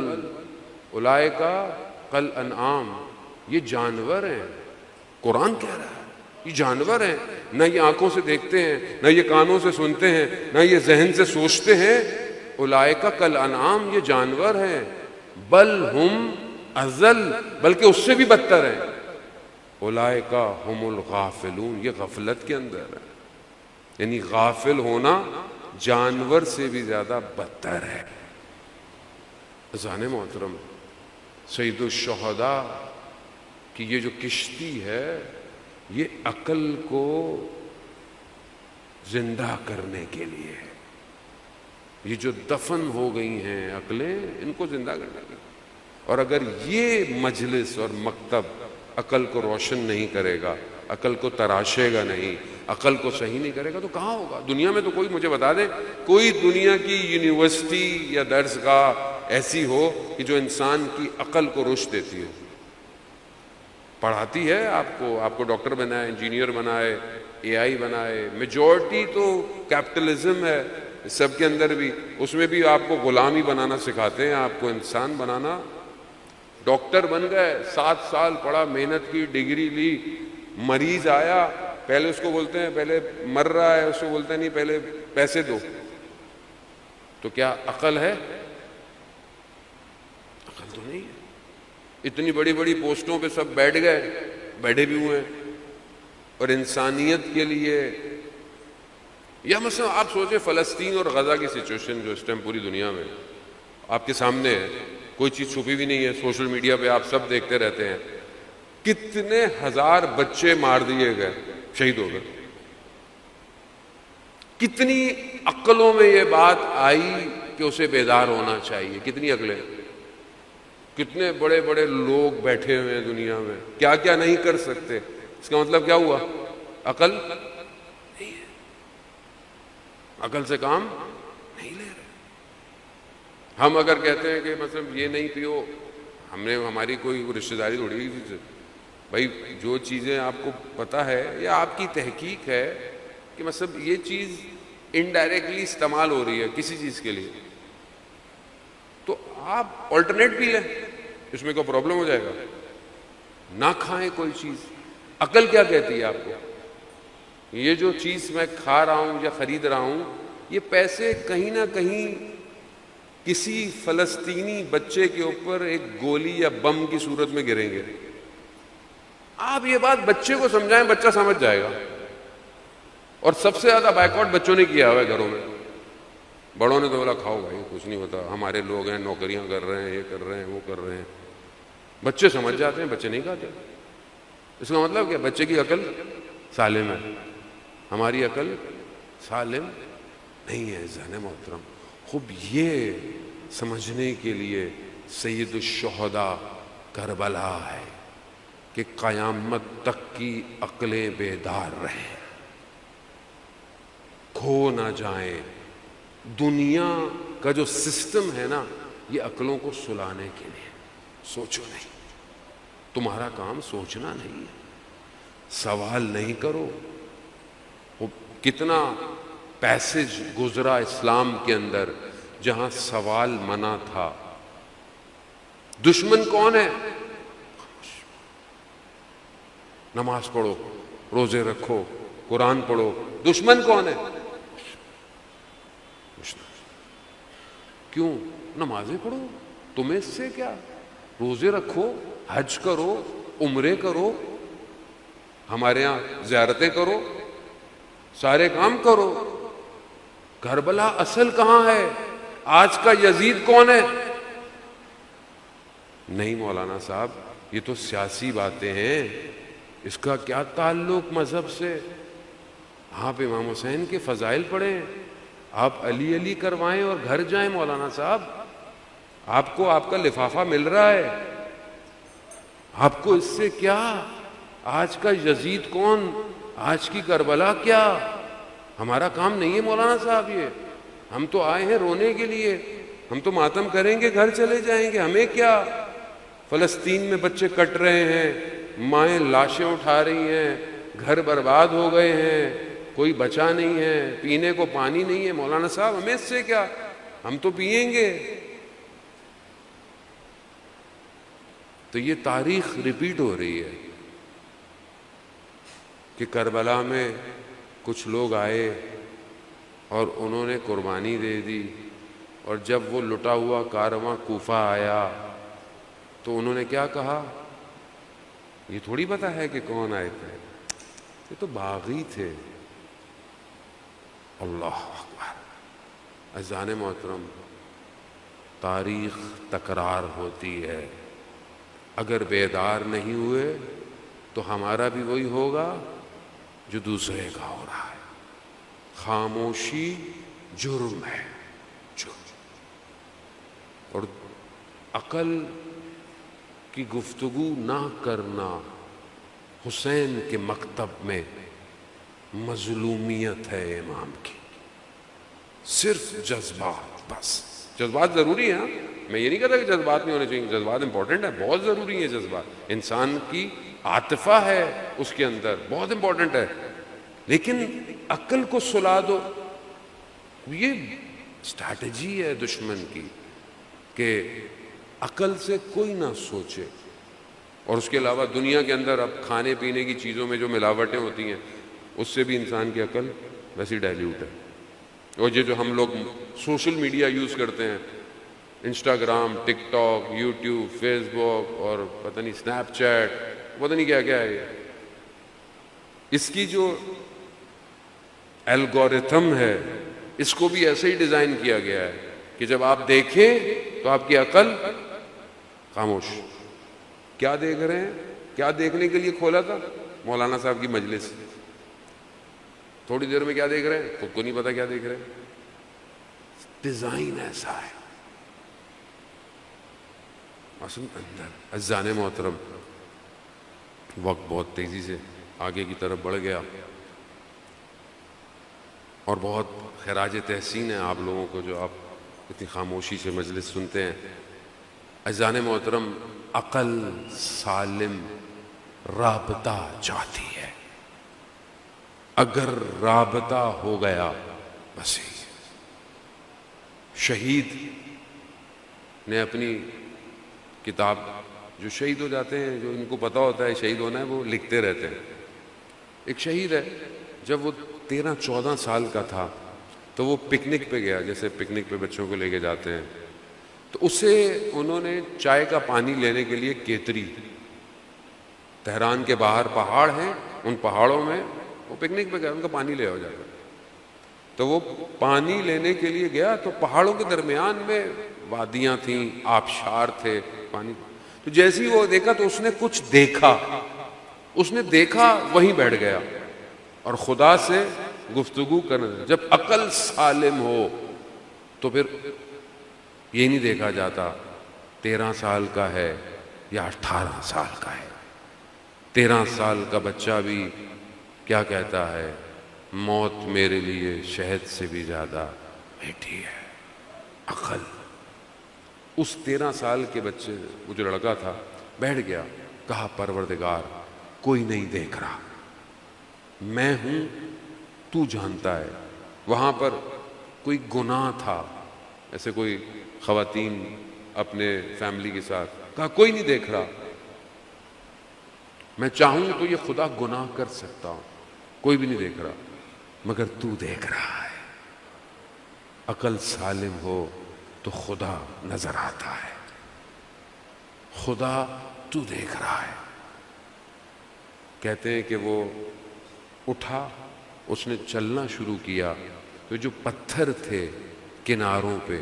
اولئک کالانعام، یہ جانور ہیں۔ قرآن کہہ رہا ہے یہ جانور ہیں، نہ یہ آنکھوں سے دیکھتے ہیں، نہ یہ کانوں سے سنتے ہیں، نہ یہ ذہن سے سوچتے ہیں۔ اولئک کالانعام، یہ جانور ہیں، بل ہم اضل، بلکہ اس سے بھی بدتر ہیں۔ اولئک هم الغافلون، یہ غفلت کے اندر ہے، یعنی غافل ہونا جانور سے بھی زیادہ بدتر ہے۔ عزیزان محترم، سید الشہداء کی یہ جو کشتی ہے یہ عقل کو زندہ کرنے کے لیے ہے۔ یہ جو دفن ہو گئی ہیں عقلیں، ان کو زندہ کرنے کے لیے۔ اور اگر یہ مجلس اور مکتب عقل کو روشن نہیں کرے گا، عقل کو تراشے گا نہیں، عقل کو صحیح نہیں کرے گا تو کہاں ہوگا؟ دنیا میں تو کوئی مجھے بتا دے کوئی دنیا کی یونیورسٹی یا درس گاہ ایسی ہو کہ جو انسان کی عقل کو رشد دیتی ہو، پڑھاتی ہے آپ کو ڈاکٹر بنائے، انجینئر بنائے، اے آئی بنائے۔ میجورٹی تو کیپٹلزم ہے سب کے اندر بھی، اس میں بھی آپ کو غلام ہی بنانا سکھاتے ہیں، آپ کو انسان بنانا۔ ڈاکٹر بن گئے، 7 سال پڑھا، محنت کی، ڈگری لی، مریض آیا، پہلے اس کو بولتے ہیں پہلے مر رہا ہے، اس کو بولتے ہیں نہیں پہلے پیسے دو۔ تو کیا عقل ہے؟ عقل تو نہیں ہے۔ اتنی بڑی بڑی پوسٹوں پہ سب بیٹھ گئے، بیٹھے بھی ہوئے ہیں، اور انسانیت کے لیے، یا مثلا آپ سوچیں فلسطین اور غزہ کی سچویشن جو اس ٹائم پوری دنیا میں آپ کے سامنے ہے، کوئی چیز چھپی بھی نہیں ہے، سوشل میڈیا پہ آپ سب دیکھتے رہتے ہیں، کتنے ہزار بچے مار دیے گئے، شہید ہو گئے۔ کتنی عقلوں میں یہ بات آئی کہ اسے بیدار ہونا چاہیے؟ کتنی عقلیں، کتنے بڑے بڑے لوگ بیٹھے ہوئے ہیں دنیا میں، کیا کیا نہیں کر سکتے۔ اس کا مطلب کیا ہوا؟ عقل نہیں ہے، عقل سے کام نہیں لے رہے۔ ہم اگر کہتے ہیں کہ مطلب یہ نہیں پیو، ہم نے ہماری کوئی رشتہ داری تھوڑی ہے بھائی، جو چیزیں آپ کو پتہ ہے یا آپ کی تحقیق ہے کہ مطلب یہ چیز انڈائریکٹلی استعمال ہو رہی ہے کسی چیز کے لیے، تو آپ آلٹرنیٹ پی لیں، اس میں کوئی پرابلم ہو جائے گا؟ نہ کھائیں کوئی چیز۔ عقل کیا کہتی ہے آپ کو؟ یہ جو چیز میں کھا رہا ہوں یا خرید رہا ہوں، یہ پیسے کہیں نہ کہیں کسی فلسطینی بچے کے اوپر ایک گولی یا بم کی صورت میں گریں گے۔ آپ یہ بات بچے کو سمجھائیں، بچہ سمجھ جائے گا۔ اور سب سے زیادہ بائیکاٹ بچوں نے کیا ہوا ہے گھروں میں، بڑوں نے تو بولا کھاؤ بھائی کچھ نہیں ہوتا، ہمارے لوگ ہیں، نوکریاں کر رہے ہیں، یہ کر رہے ہیں، وہ کر رہے ہیں. بچے سمجھ جاتے ہیں، بچے نہیں کھاتے. اس کا مطلب کیا؟ بچے کی عقل سالم ہے، ہماری عقل سالم نہیں ہے. ذہن محترم، خوب یہ سمجھنے کے لیے سید الشہداء کربلا ہے کہ قیامت تک کی عقلیں بیدار رہیں، کھو نہ جائیں. دنیا کا جو سسٹم ہے نا، یہ عقلوں کو سلانے کے لیے. سوچو نہیں، تمہارا کام سوچنا نہیں ہے، سوال نہیں کرو. کتنا پیسج گزرا اسلام کے اندر جہاں سوال منع تھا. دشمن کون ہے؟ نماز پڑھو، روزے رکھو، قرآن پڑھو. دشمن کون ہے؟ کیوں؟ نمازیں پڑھو، تمہیں اس سے کیا؟ روزے رکھو، حج کرو، عمرے کرو، ہمارے یہاں زیارتیں کرو، سارے کام کرو. کربلا اصل کہاں ہے؟ آج کا یزید کون ہے؟ نہیں مولانا صاحب، یہ تو سیاسی باتیں ہیں، اس کا کیا تعلق مذہب سے؟ آپ امام حسین کے فضائل پڑھیں، آپ علی علی کروائیں اور گھر جائیں. مولانا صاحب، آپ کو آپ کا لفافہ مل رہا ہے، آپ کو اس سے کیا؟ آج کا یزید کون؟ آج کی کربلا کیا؟ ہمارا کام نہیں ہے مولانا صاحب یہ. ہم تو آئے ہیں رونے کے لیے، ہم تو ماتم کریں گے، گھر چلے جائیں گے، ہمیں کیا؟ فلسطین میں بچے کٹ رہے ہیں، مائیں لاشیں اٹھا رہی ہیں، گھر برباد ہو گئے ہیں، کوئی بچا نہیں ہے، پینے کو پانی نہیں ہے. مولانا صاحب ہمیں اس سے کیا؟ ہم تو پیئیں گے. تو یہ تاریخ ریپیٹ ہو رہی ہے کہ کربلا میں کچھ لوگ آئے اور انہوں نے قربانی دے دی، اور جب وہ لٹا ہوا کارواں کوفہ آیا تو انہوں نے کیا کہا؟ یہ تھوڑی پتہ ہے کہ کون آئے تھے، یہ تو باغی تھے. اللہ اکبر. عزیزان محترم، تاریخ تکرار ہوتی ہے. اگر بیدار نہیں ہوئے تو ہمارا بھی وہی ہوگا جو دوسرے کا ہو رہا ہے. خاموشی جرم ہے، جرم. اور عقل کی گفتگو نہ کرنا حسین کے مکتب میں مظلومیت ہے امام کی. صرف جذبات، بس جذبات ضروری ہیں. میں یہ نہیں کہتا کہ جذبات نہیں ہونے چاہیے، جذبات امپورٹنٹ ہے، بہت ضروری ہیں جذبات. انسان کی عاطفہ ہے اس کے اندر، بہت امپورٹنٹ ہے. لیکن عقل کو سلا دو، یہ اسٹریٹجی ہے دشمن کی کہ عقل سے کوئی نہ سوچے. اور اس کے علاوہ دنیا کے اندر اب کھانے پینے کی چیزوں میں جو ملاوٹیں ہوتی ہیں اس سے بھی انسان کی عقل ویسی ڈائلیوٹ ہے. اور یہ جو ہم لوگ سوشل میڈیا یوز کرتے ہیں، انسٹاگرام، ٹک ٹاک، یوٹیوب، فیس بک اور پتہ نہیں اسنیپ چیٹ، پتہ نہیں کیا کیا ہے یہ، اس کی جو الگورتھم ہے اس کو بھی ایسے ہی ڈیزائن کیا گیا ہے کہ جب آپ دیکھیں تو آپ کی عقل خاموش. کیا دیکھ رہے ہیں؟ کیا دیکھنے کے لیے کھولا تھا؟ مولانا صاحب کی مجلس. تھوڑی دیر میں کیا دیکھ رہے ہیں؟ خود کو نہیں پتا کیا دیکھ رہے ہیں. ڈیزائن ایسا ہے اصل اندر. عزیزان محترم، وقت بہت تیزی سے آگے کی طرف بڑھ گیا اور بہت خراج تحسین ہے آپ لوگوں کو جو آپ اتنی خاموشی سے مجلس سنتے ہیں. عزیزان محترم، عقل سالم رابطہ چاہتی ہے. اگر رابطہ ہو گیا بس ہی. شہید نے اپنی کتاب، جو شہید ہو جاتے ہیں، جو ان کو پتہ ہوتا ہے شہید ہونا ہے، وہ لکھتے رہتے ہیں. ایک شہید ہے، جب وہ 13-14 سال کا تھا تو وہ پکنک پہ گیا، جیسے پکنک پہ بچوں کو لے کے جاتے ہیں، تو اسے انہوں نے چائے کا پانی لینے کے لیے کیتری، تہران کے باہر پہاڑ ہیں، ان پہاڑوں میں وہ پکنک پہ گیا، ان کا پانی لے آ جاتا. تو وہ پانی لینے کے لیے گیا تو پہاڑوں کے درمیان میں وادیاں تھیں، آبشار تھے، پانی. تو جیسے ہی وہ دیکھا تو اس نے کچھ دیکھا، اس نے دیکھا وہیں بیٹھ گیا اور خدا سے گفتگو کرنا. جب عقل سالم ہو تو پھر یہ نہیں دیکھا جاتا 13 سال کا ہے یا 18 سال کا ہے. 13 سال کا بچہ بھی کیا کہتا ہے؟ موت میرے لیے شہد سے بھی زیادہ میٹھی ہے. عقل. اس 13 سال کے بچے، وہ جو لڑکا تھا، بیٹھ گیا، کہا پروردگار کوئی نہیں دیکھ رہا، میں ہوں، تو جانتا ہے. وہاں پر کوئی گناہ تھا، ایسے کوئی خواتین اپنے فیملی کے ساتھ، کہا کوئی نہیں دیکھ رہا، میں چاہوں تو یہ خدا گناہ کر سکتا ہوں، کوئی بھی نہیں دیکھ رہا، مگر تو دیکھ رہا ہے. عقل سالم ہو تو خدا نظر آتا ہے، خدا تو دیکھ رہا ہے. کہتے ہیں کہ وہ اٹھا، اس نے چلنا شروع کیا تو جو پتھر تھے کناروں پہ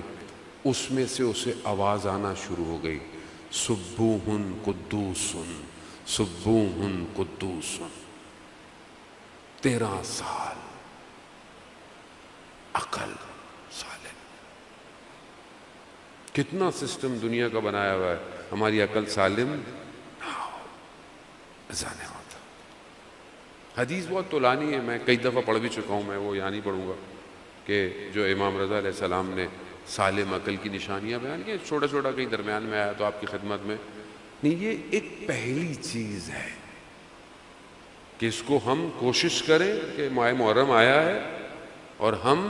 اس میں سے اسے آواز آنا شروع ہو گئی، سبوح قدوس سبوح قدوس. 13 سال، عقل سالم. کتنا سسٹم دنیا کا بنایا ہوا ہے، ہماری عقل سالم نہ ہو، اذان ہوتا. حدیث بہت طولانی ہے، میں کئی دفعہ پڑھ بھی چکا ہوں، میں وہ یہاں نہیں پڑھوں گا، کہ جو امام رضا علیہ السلام نے سالم عقل کی نشانیاں بیان کی. چھوٹا چھوٹا کہیں درمیان میں آیا تو آپ کی خدمت میں نہیں. یہ ایک پہلی چیز ہے کہ اس کو ہم کوشش کریں کہ ماہ محرم آیا ہے اور ہم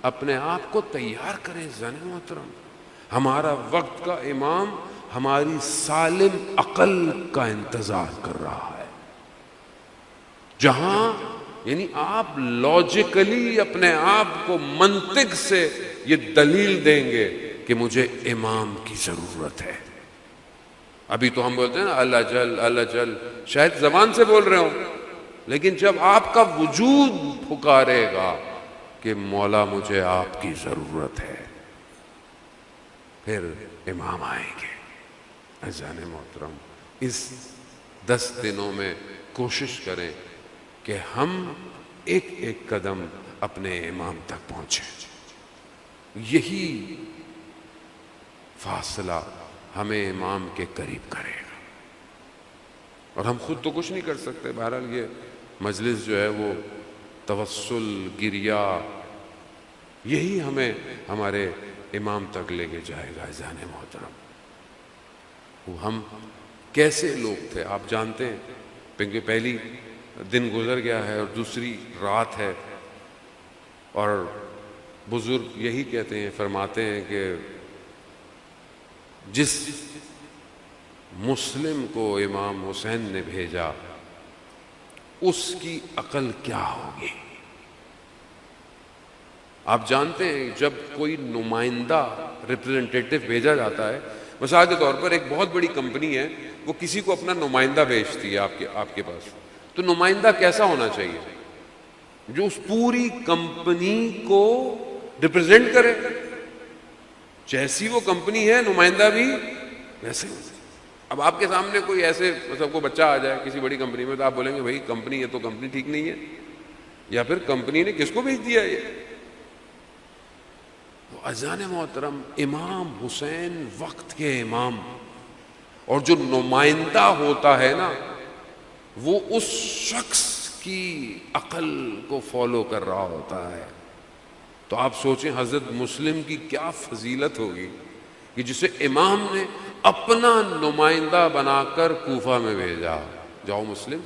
اپنے آپ کو تیار کریں. زن محترم، ہمارا وقت کا امام ہماری سالم عقل کا انتظار کر رہا ہے. جہاں یعنی آپ لاجیکلی اپنے آپ کو منطق سے یہ دلیل دیں گے کہ مجھے امام کی ضرورت ہے. ابھی تو ہم بولتے ہیں نا اللہ جل اللہ جل، شاید زبان سے بول رہے ہوں، لیکن جب آپ کا وجود پکارے گا کہ مولا مجھے آپ کی ضرورت ہے، پھر امام آئیں گے. عزیزان محترم، اس 10 دنوں میں کوشش کریں کہ ہم ایک ایک قدم اپنے امام تک پہنچیں. یہی فاصلہ ہمیں امام کے قریب کرے گا، اور ہم خود تو کچھ نہیں کر سکتے. بہرحال یہ مجلس جو ہے وہ توسل، گریہ، یہی ہمیں ہمارے امام تک لے کے جائے گا. عزیزان محترم، ہم کیسے لوگ تھے آپ جانتے ہیں، کیونکہ پہلی دن گزر گیا ہے اور دوسری رات ہے، اور بزرگ یہی کہتے ہیں، فرماتے ہیں کہ جس مسلم کو امام حسین نے بھیجا اس کی عقل کیا ہوگی. آپ جانتے ہیں جب کوئی نمائندہ ریپرزنٹیٹو بھیجا جاتا ہے، مثال کے طور پر ایک بہت بڑی کمپنی ہے، وہ کسی کو اپنا نمائندہ بھیجتی ہے آپ کے پاس، تو نمائندہ کیسا ہونا چاہیے؟ جو اس پوری کمپنی کو ریپرزینٹ کرے. جیسی وہ کمپنی ہے نمائندہ بھی ویسے. اب آپ کے سامنے کوئی ایسے مطلب کوئی بچہ آ جائے کسی بڑی کمپنی میں، تو آپ بولیں گے بھائی کمپنی ہے تو کمپنی ٹھیک نہیں ہے، یا پھر کمپنی نے کس کو بھیج دیا یہ. عزیزان محترم، امام حسین وقت کے امام، اور جو نمائندہ ہوتا ہے نا وہ اس شخص کی عقل کو فالو کر رہا ہوتا ہے. تو آپ سوچیں حضرت مسلم کی کیا فضیلت ہوگی کہ جسے امام نے اپنا نمائندہ بنا کر کوفہ میں بھیجا. جاؤ مسلم،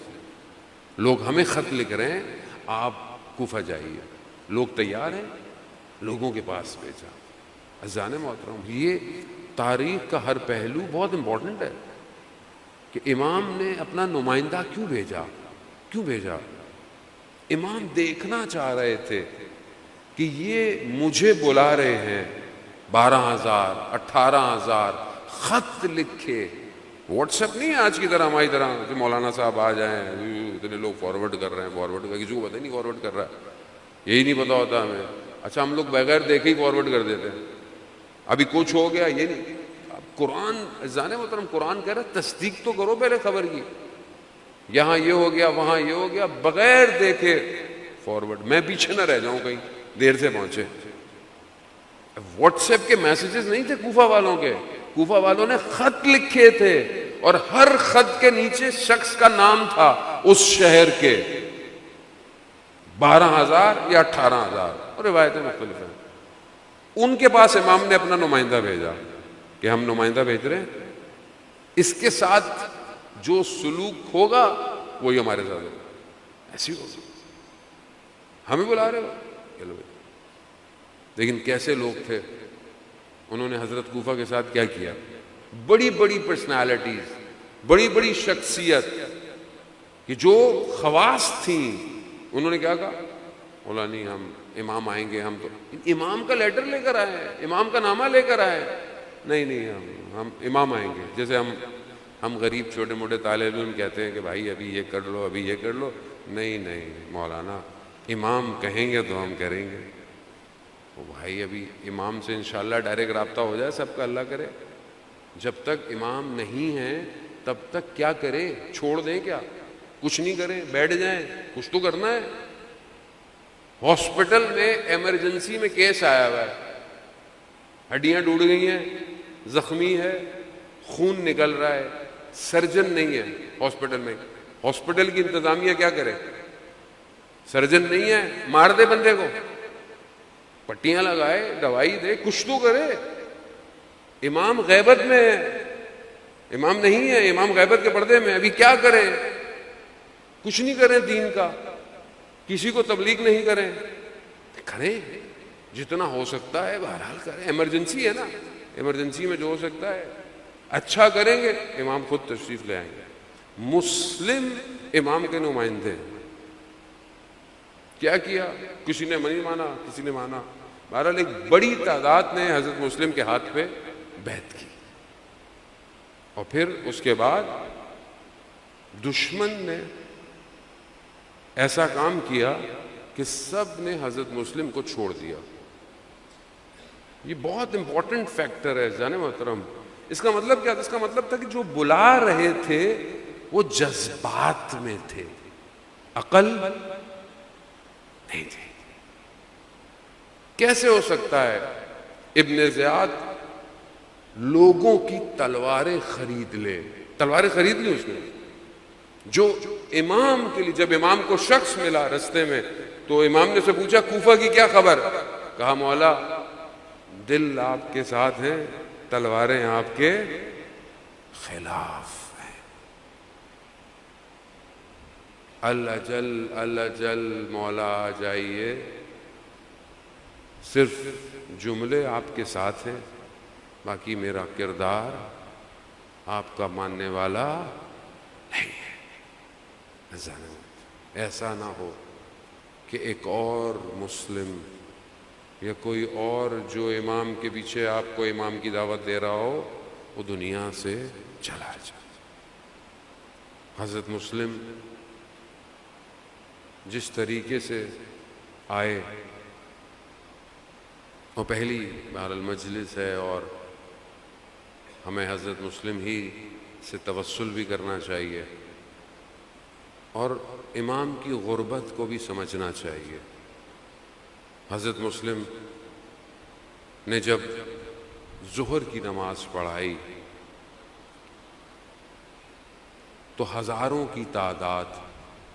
لوگ ہمیں خط لکھ رہے ہیں، آپ کوفہ جائیے. لوگ تیار ہیں، لوگوں کے پاس بھیجا. عزیزان محترم، یہ تاریخ کا ہر پہلو بہت امپورٹنٹ ہے کہ امام نے اپنا نمائندہ کیوں بھیجا. امام دیکھنا چاہ رہے تھے کہ یہ مجھے بلا رہے ہیں، 12,000 18,000 خط لکھے. واٹس ایپ نہیں ہے آج کی طرح ہماری طرح کہ مولانا صاحب آ جائیں اتنے لوگ فارورڈ کر رہے ہیں، فارورڈ کسی کو پتہ نہیں فارورڈ کر رہا ہے، یہی نہیں پتا ہوتا ہمیں. اچھا ہم لوگ بغیر دیکھے ہی فارورڈ کر دیتے ہیں، ابھی کچھ ہو گیا یہ نہیں. اب قرآن عزیزان محترم قرآن کہہ رہا ہے تصدیق تو کرو پہلے خبر کی. یہاں یہ ہو گیا وہاں یہ ہو گیا، بغیر دیکھے فارورڈ. میں پیچھے نہ رہ جاؤں کہیں دیر سے پہنچے. واٹس ایپ کے میسیجز نہیں تھے کوفہ والوں کے، کوفہ والوں نے خط لکھے تھے اور ہر خط کے نیچے شخص کا نام تھا اس شہر کے. 12,000 یا 18,000 اور روایتیں مختلف ہیں. ان کے پاس امام نے اپنا نمائندہ بھیجا کہ ہم نمائندہ بھیج رہے ہیں، اس کے ساتھ جو سلوک ہوگا وہی ہمارے ساتھ ہوگا. ایسی ہوگا، ہمیں بلا رہے ہو چلو. لیکن کیسے لوگ تھے، انہوں نے حضرت کوفہ کے ساتھ کیا کیا؟ بڑی بڑی پرسنالٹیز، بڑی بڑی شخصیت کہ جو خواص تھیں، انہوں نے کیا کہا؟ بولا نہیں ہم امام آئیں گے. ہم تو امام کا لیٹر لے کر آئے ہیں، امام کا نامہ لے کر آئے ہیں. نہیں ہم امام آئیں گے. جیسے ہم غریب چھوٹے موٹے طالب علم کہتے ہیں کہ بھائی ابھی یہ کر لو ابھی یہ کر لو. نہیں مولانا امام کہیں گے تو ہم کریں گے. بھائی ابھی امام سے انشاءاللہ ڈائریکٹ رابطہ ہو جائے سب کا، اللہ کرے. جب تک امام نہیں ہے تب تک کیا کرے؟ چھوڑ دیں کیا؟ کچھ نہیں کریں، بیٹھ جائیں؟ کچھ تو کرنا ہے. ہاسپٹل میں ایمرجنسی میں کیس آیا ہوا ہے، ہڈیاں ٹوٹ گئی ہیں، زخمی ہے، خون نکل رہا ہے، سرجن نہیں ہے ہاسپٹل میں. ہاسپٹل کی انتظامیہ کیا کرے؟ سرجن نہیں ہے، مار دے بندے کو، پٹیاں لگائے، دوائی دے، کچھ تو کرے. امام غیبت میں ہے، امام نہیں ہے، امام غیبت کے پردے میں. ابھی کیا کریں؟ کچھ نہیں کریں دین کا، کسی کو تبلیغ نہیں کریں. کریں جتنا ہو سکتا ہے، بہرحال کریں. ایمرجنسی ہے نا، ایمرجنسی میں جو ہو سکتا ہے اچھا کریں گے. امام خود تشریف لے آئیں گے. مسلم امام کے نمائندے کیا کیا؟ کسی نے نہیں مانا، کسی نے مانا. بہرحال ایک بڑی تعداد نے حضرت مسلم کے ہاتھ پہ بیعت کی. اور پھر اس کے بعد دشمن نے ایسا کام کیا کہ سب نے حضرت مسلم کو چھوڑ دیا. یہ بہت امپورٹنٹ فیکٹر ہے جانے محترم. اس کا مطلب کیا تھا؟ اس کا مطلب تھا کہ جو بلا رہے تھے وہ جذبات میں تھے، عقل نہیں تھی. کیسے ہو سکتا ہے ابن زیاد لوگوں کی تلواریں خرید لے؟ تلواریں خرید لی اس نے. جو امام کے لیے، جب امام کو شخص ملا رستے میں تو امام نے سے پوچھا کوفہ کی کیا خبر؟ کہا مولا دل آپ کے ساتھ ہیں، تلواریں آپ کے خلاف ہیں. الجل مولا آ جائیے، صرف جملے آپ کے ساتھ ہیں، باقی میرا کردار آپ کا ماننے والا نہیں ہے. ایسا نہ ہو کہ ایک اور مسلم یا کوئی اور جو امام کے پیچھے آپ کو امام کی دعوت دے رہا ہو وہ دنیا سے چلا جائے. حضرت مسلم جس طریقے سے آئے، وہ پہلی بہرحال مجلس ہے اور ہمیں حضرت مسلم ہی سے توسل بھی کرنا چاہیے اور امام کی غربت کو بھی سمجھنا چاہیے. حضرت مسلم نے جب ظہر کی نماز پڑھائی تو ہزاروں کی تعداد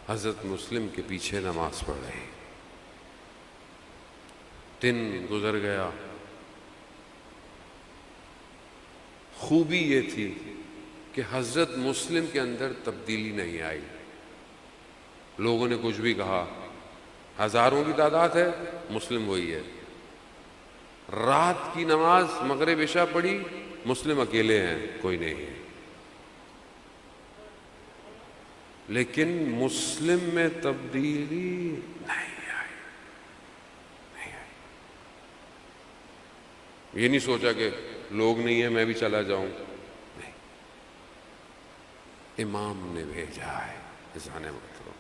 حضرت مسلم کے پیچھے نماز پڑھ رہی. دن گزر گیا. خوبی یہ تھی کہ حضرت مسلم کے اندر تبدیلی نہیں آئی. لوگوں نے کچھ بھی کہا، ہزاروں کی تعداد ہے، مسلم وہی ہے. رات کی نماز مغرب عشاء پڑھی، مسلم اکیلے ہیں، کوئی نہیں ہے. لیکن مسلم میں تبدیلی نہیں آئی. یہ نہیں سوچا کہ لوگ نہیں ہیں میں بھی چلا جاؤں. نہیں، امام نے بھیجا ہے. اذان مطلب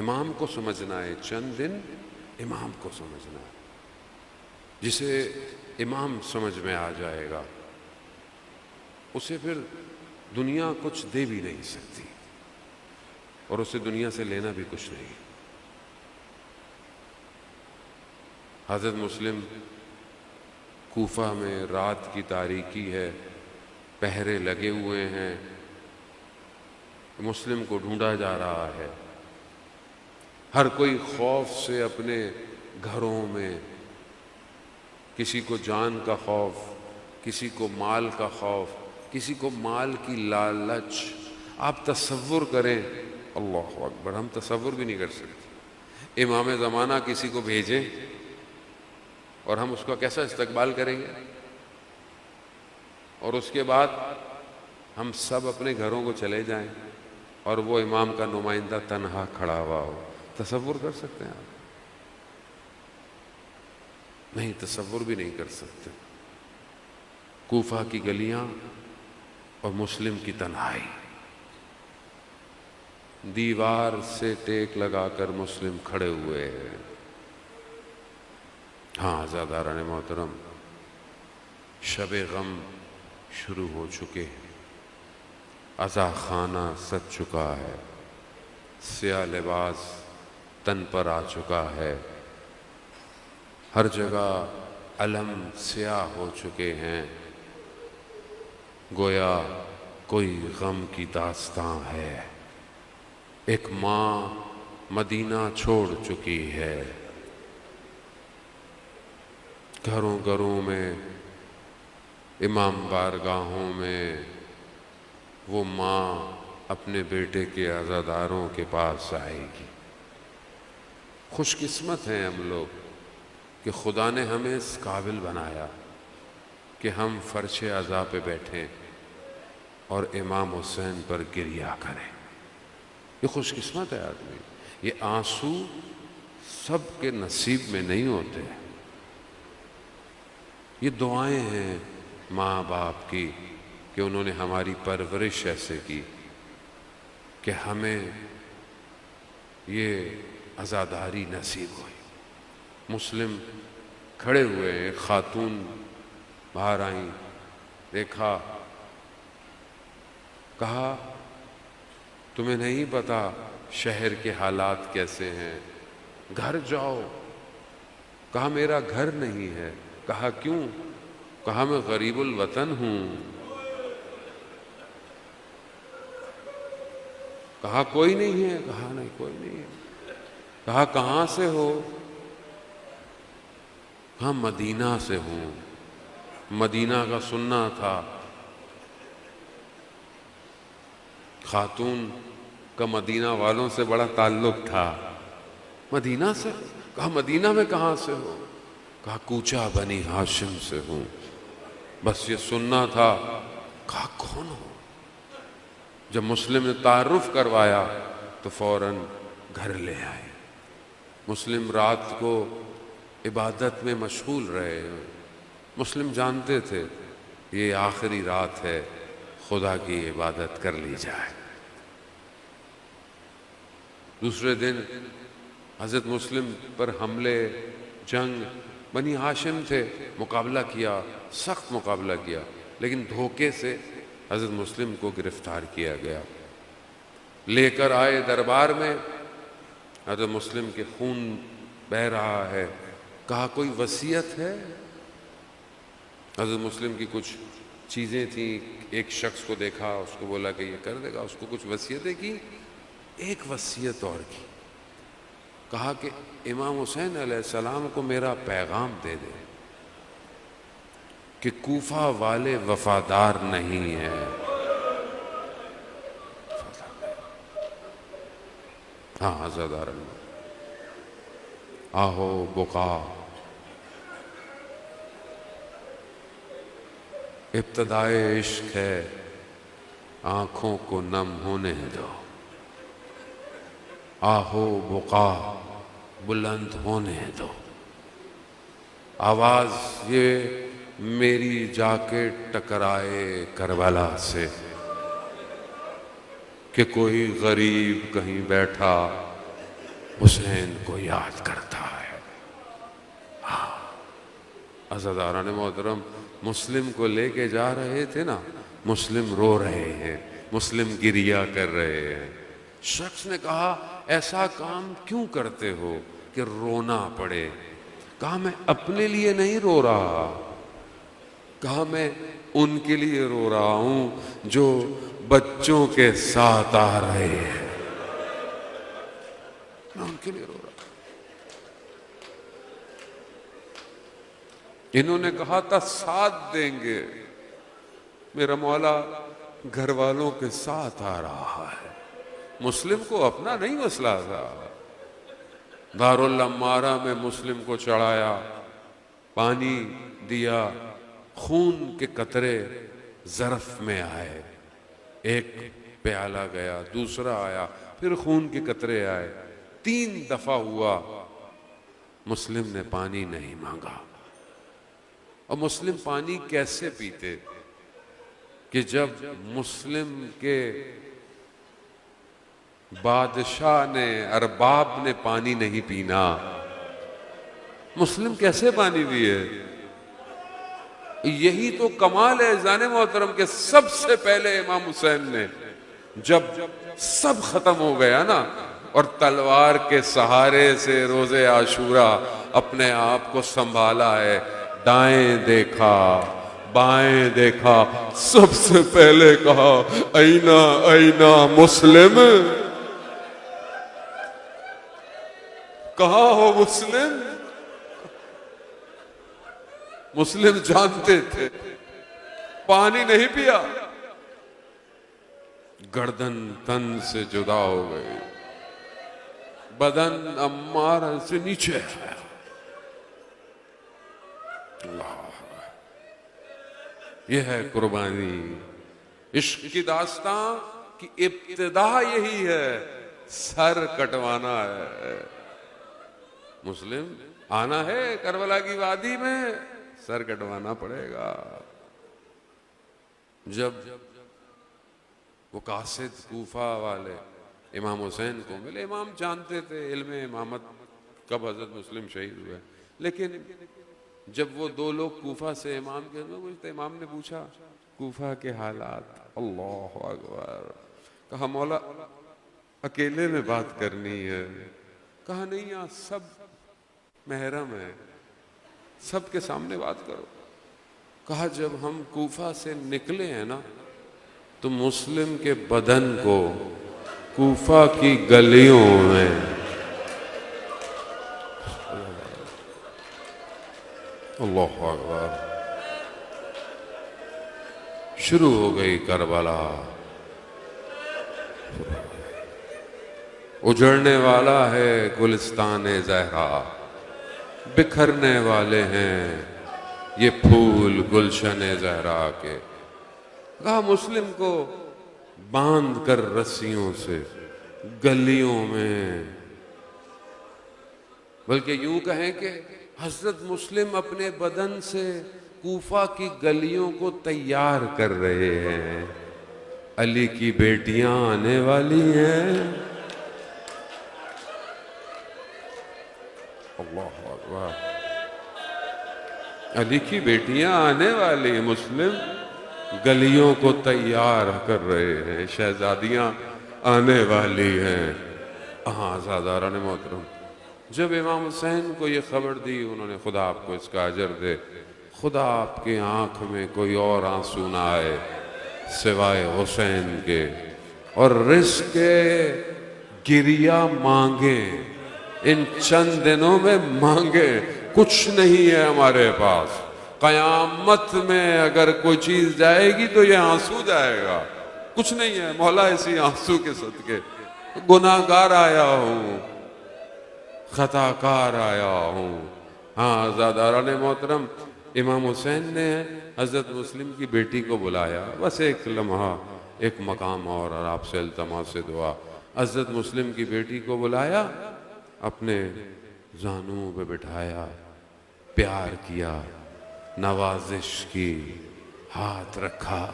امام کو سمجھنا ہے. چند دن امام کو سمجھنا ہے. جسے امام سمجھ میں آ جائے گا اسے پھر دنیا کچھ دے بھی نہیں سکتی اور اسے دنیا سے لینا بھی کچھ نہیں۔ حضرت مسلم کوفہ میں رات کی تاریکی ہے، پہرے لگے ہوئے ہیں، مسلم کو ڈھونڈا جا رہا ہے، ہر کوئی خوف سے اپنے گھروں میں، کسی کو جان کا خوف، کسی کو مال کا خوف، کسی کو مال کی لالچ۔ آپ تصور کریں، اللہ اکبر، ہم تصور بھی نہیں کر سکتے، امام زمانہ کسی کو بھیجیں اور ہم اس کا کیسا استقبال کریں گے، اور اس کے بعد ہم سب اپنے گھروں کو چلے جائیں اور وہ امام کا نمائندہ تنہا کھڑا ہوا ہو۔ تصور کر سکتے ہیں آپ؟ نہیں، تصور بھی نہیں کر سکتے۔ کوفہ کی گلیاں اور مسلم کی تنہائی، دیوار سے ٹیک لگا کر مسلم کھڑے ہوئے ہیں۔ ہاں عزاداران محترم، شب غم شروع ہو چکے ہیں، عزا خانہ سج چکا ہے، سیاہ لباس تن پر آ چکا ہے، ہر جگہ علم سیاہ ہو چکے ہیں، گویا کوئی غم کی داستاں ہے۔ ایک ماں مدینہ چھوڑ چکی ہے، گھروں گھروں میں، امام بارگاہوں میں وہ ماں اپنے بیٹے کے عزاداروں کے پاس آئے گی۔ خوش قسمت ہیں ہم لوگ کہ خدا نے ہمیں اس قابل بنایا کہ ہم فرش عزا پہ بیٹھیں اور امام حسین پر گریہ کریں۔ یہ خوش قسمت ہے آدمی۔ یہ آنسو سب کے نصیب میں نہیں ہوتے، یہ دعائیں ہیں ماں باپ کی کہ انہوں نے ہماری پرورش ایسے کی کہ ہمیں یہ عزاداری نصیب ہوئی۔ مسلم کھڑے ہوئے ہیں، خاتون باہر آئیں، دیکھا، کہا تمہیں نہیں پتا شہر کے حالات کیسے ہیں، گھر جاؤ۔ کہا میرا گھر نہیں ہے۔ کہا کیوں؟ کہا میں غریب الوطن ہوں۔ کہا کوئی نہیں ہے؟ کہا نہیں کوئی نہیں ہے۔ کہا کہاں سے ہو؟ کہا مدینہ سے ہوں۔ مدینہ کا سننا تھا، خاتون کا مدینہ والوں سے بڑا تعلق تھا۔ مدینہ سے؟ کہا مدینہ میں کہاں سے ہو؟ کہا کوچہ بنی ہاشم سے ہوں۔ بس یہ سننا تھا۔ کہا کون ہو؟ جب مسلم نے تعارف کروایا تو فوراً گھر لے آئے۔ مسلم رات کو عبادت میں مشغول رہے۔ مسلم جانتے تھے یہ آخری رات ہے، خدا کی عبادت کر لی جائے۔ دوسرے دن حضرت مسلم پر حملے، جنگ، بنی ہاشم تھے، مقابلہ کیا، سخت مقابلہ کیا، لیکن دھوکے سے حضرت مسلم کو گرفتار کیا گیا۔ لے کر آئے دربار میں، حضرت مسلم کے خون بہہ رہا ہے۔ کہا کوئی وصیت ہے؟ حضرت مسلم کی کچھ چیزیں تھیں، ایک شخص کو دیکھا، اس کو بولا کہ یہ کر دے گا، اس کو کچھ وصیتیں کی۔ ایک وصیت اور کی، کہا کہ امام حسین علیہ السلام کو میرا پیغام دے دے کہ کوفہ والے وفادار نہیں ہیں۔ ہاں عزاداران، آہو بقا، ابتدائے عشق ہے، آنکھوں کو نم ہونے دو، آہو بقا بلند ہونے دو۔ آواز یہ میری جا کے ٹکرائے کربلا سے کہ کوئی غریب کہیں بیٹھا حسین کو یاد کرتا ہے۔ عزاداران محترم، مسلم کو لے کے جا رہے تھے نا، مسلم رو رہے ہیں، مسلم گریا کر رہے ہیں۔ شخص نے کہا ایسا کام کیوں کرتے ہو کہ رونا پڑے؟ کہا میں اپنے لیے نہیں رو رہا، کہا میں ان کے لیے رو رہا ہوں جو بچوں کے ساتھ آ رہے ہیں، میں ان کے لیے رو رہا ہوں۔ انہوں نے کہا تھا ساتھ دیں گے، میرا مولا گھر والوں کے ساتھ آ رہا ہے۔ مسلم کو اپنا نہیں مسئلہ تھا۔ دارالعمارہ میں مسلم کو چڑھایا، پانی دیا، خون کے قطرے ظرف میں آئے، ایک پیالہ گیا، دوسرا آیا، پھر خون کے قطرے آئے، 3 دفعہ ہوا، مسلم نے پانی نہیں مانگا۔ اور مسلم پانی کیسے پیتے کہ جب مسلم کے بادشاہ نے، ارباب نے پانی نہیں پینا، مسلم کیسے پانی پیے؟ یہی تو کمال ہے عزیزان محترم کہ سب سے پہلے امام حسین نے جب سب ختم ہو گیا نا، اور تلوار کے سہارے سے روز عاشوراء اپنے آپ کو سنبھالا ہے، دائیں دیکھا، بائیں دیکھا، سب سے پہلے کہا اینا اینا مسلم، کہاں ہو مسلم؟ مسلم جانتے تھے پانی نہیں پیا، گردن تن سے جدا ہو گئی، بدن عمار سے نیچے آیا۔ اللہ، یہ ہے قربانی۔ عشق کی داستان کی ابتدا یہی ہے، سر کٹوانا ہے۔ مسلم آنا ہے کربلا کی وادی میں، سر کٹوانا پڑے گا۔ جب وہ قاصد کوفہ والے امام حسین کو ملے، امام جانتے تھے علم امامت کب حضرت مسلم شہید ہوئے، لیکن جب وہ 2 لوگ کوفہ سے امام کے پوچھتے، امام نے پوچھا کوفہ کے حالات، اللہ اکبر، کہا مولا اکیلے میں بات کرنی ہے، کہا نہیں یہاں سب محرم ہے، سب کے سامنے بات کرو۔ کہا جب ہم کوفہ سے نکلے ہیں نا تو مسلم کے بدن کو کوفہ کی گلیوں میں اللہ اکبر شروع ہو گئی کربلا، اجڑنے والا ہے گلستان زہرا، بکھرنے والے ہیں یہ پھول گلشن زہرا کے۔ کہا مسلم کو باندھ کر رسیوں سے گلیوں میں، بلکہ یوں کہیں کہ حضرت مسلم اپنے بدن سے کوفہ کی گلیوں کو تیار کر رہے ہیں، علی کی بیٹیاں آنے والی ہیں، اللہ اکبر، علی کی بیٹیاں آنے والی ہیں، مسلم گلیوں کو تیار کر رہے ہیں، شہزادیاں آنے والی ہیں۔ ہاں عزاداران محترم، جب امام حسین کو یہ خبر دی، انہوں نے خدا آپ کو اس کا اجر دے، خدا آپ کی آنکھ میں کوئی اور آنسو نہ آئے سوائے حسین کے، اور رزق گریہ مانگیں، ان چند دنوں میں مانگیں، کچھ نہیں ہے ہمارے پاس، قیامت میں اگر کوئی چیز جائے گی تو یہ آنسو جائے گا، کچھ نہیں ہے مولا اسی آنسو کے صدقے، گناہگار آیا ہوں، خطا کار آیا ہوں۔ ہاں عزاداران محترم، امام حسین نے حضرت مسلم کی بیٹی کو بلایا، بس ایک لمحہ، ایک مقام اور آپ سے التماس سے دعا، حضرت مسلم کی بیٹی کو بلایا، اپنے زانوں پہ بٹھایا، پیار کیا، نوازش کی، ہاتھ رکھا،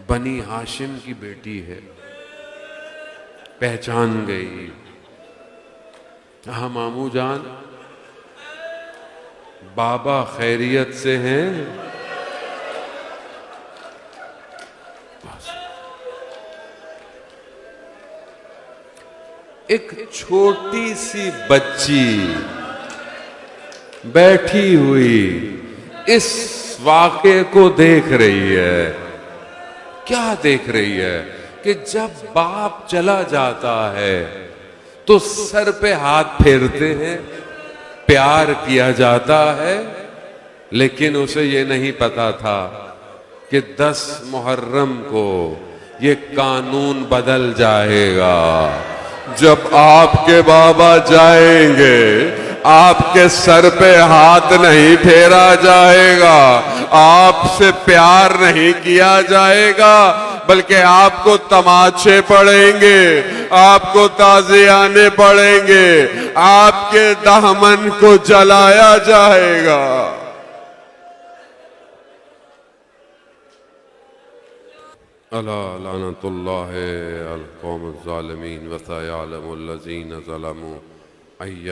بنی ہاشم کی بیٹی ہے، پہچان گئی، ہاں ماموں جان بابا خیریت سے ہیں؟ ایک چھوٹی سی بچی بیٹھی ہوئی اس واقعے کو دیکھ رہی ہے. کیا دیکھ رہی ہے؟ کہ جب باپ چلا جاتا ہے تو سر پہ ہاتھ پھیرتے ہیں، پیار کیا جاتا ہے، لیکن اسے یہ نہیں پتا تھا کہ 10 محرم کو یہ قانون بدل جائے گا. جب آپ کے بابا جائیں گے آپ کے سر پہ ہاتھ نہیں پھیرا جائے گا، آپ سے پیار نہیں کیا جائے گا، بلکہ آپ کو تماچے پڑیں گے، آپ کو تازیانے پڑیں گے، آپ کے دامن کو جلایا جائے گا. الا لعنت اللہ علی القوم الظالمین وسیعلم الذین ظلموا ای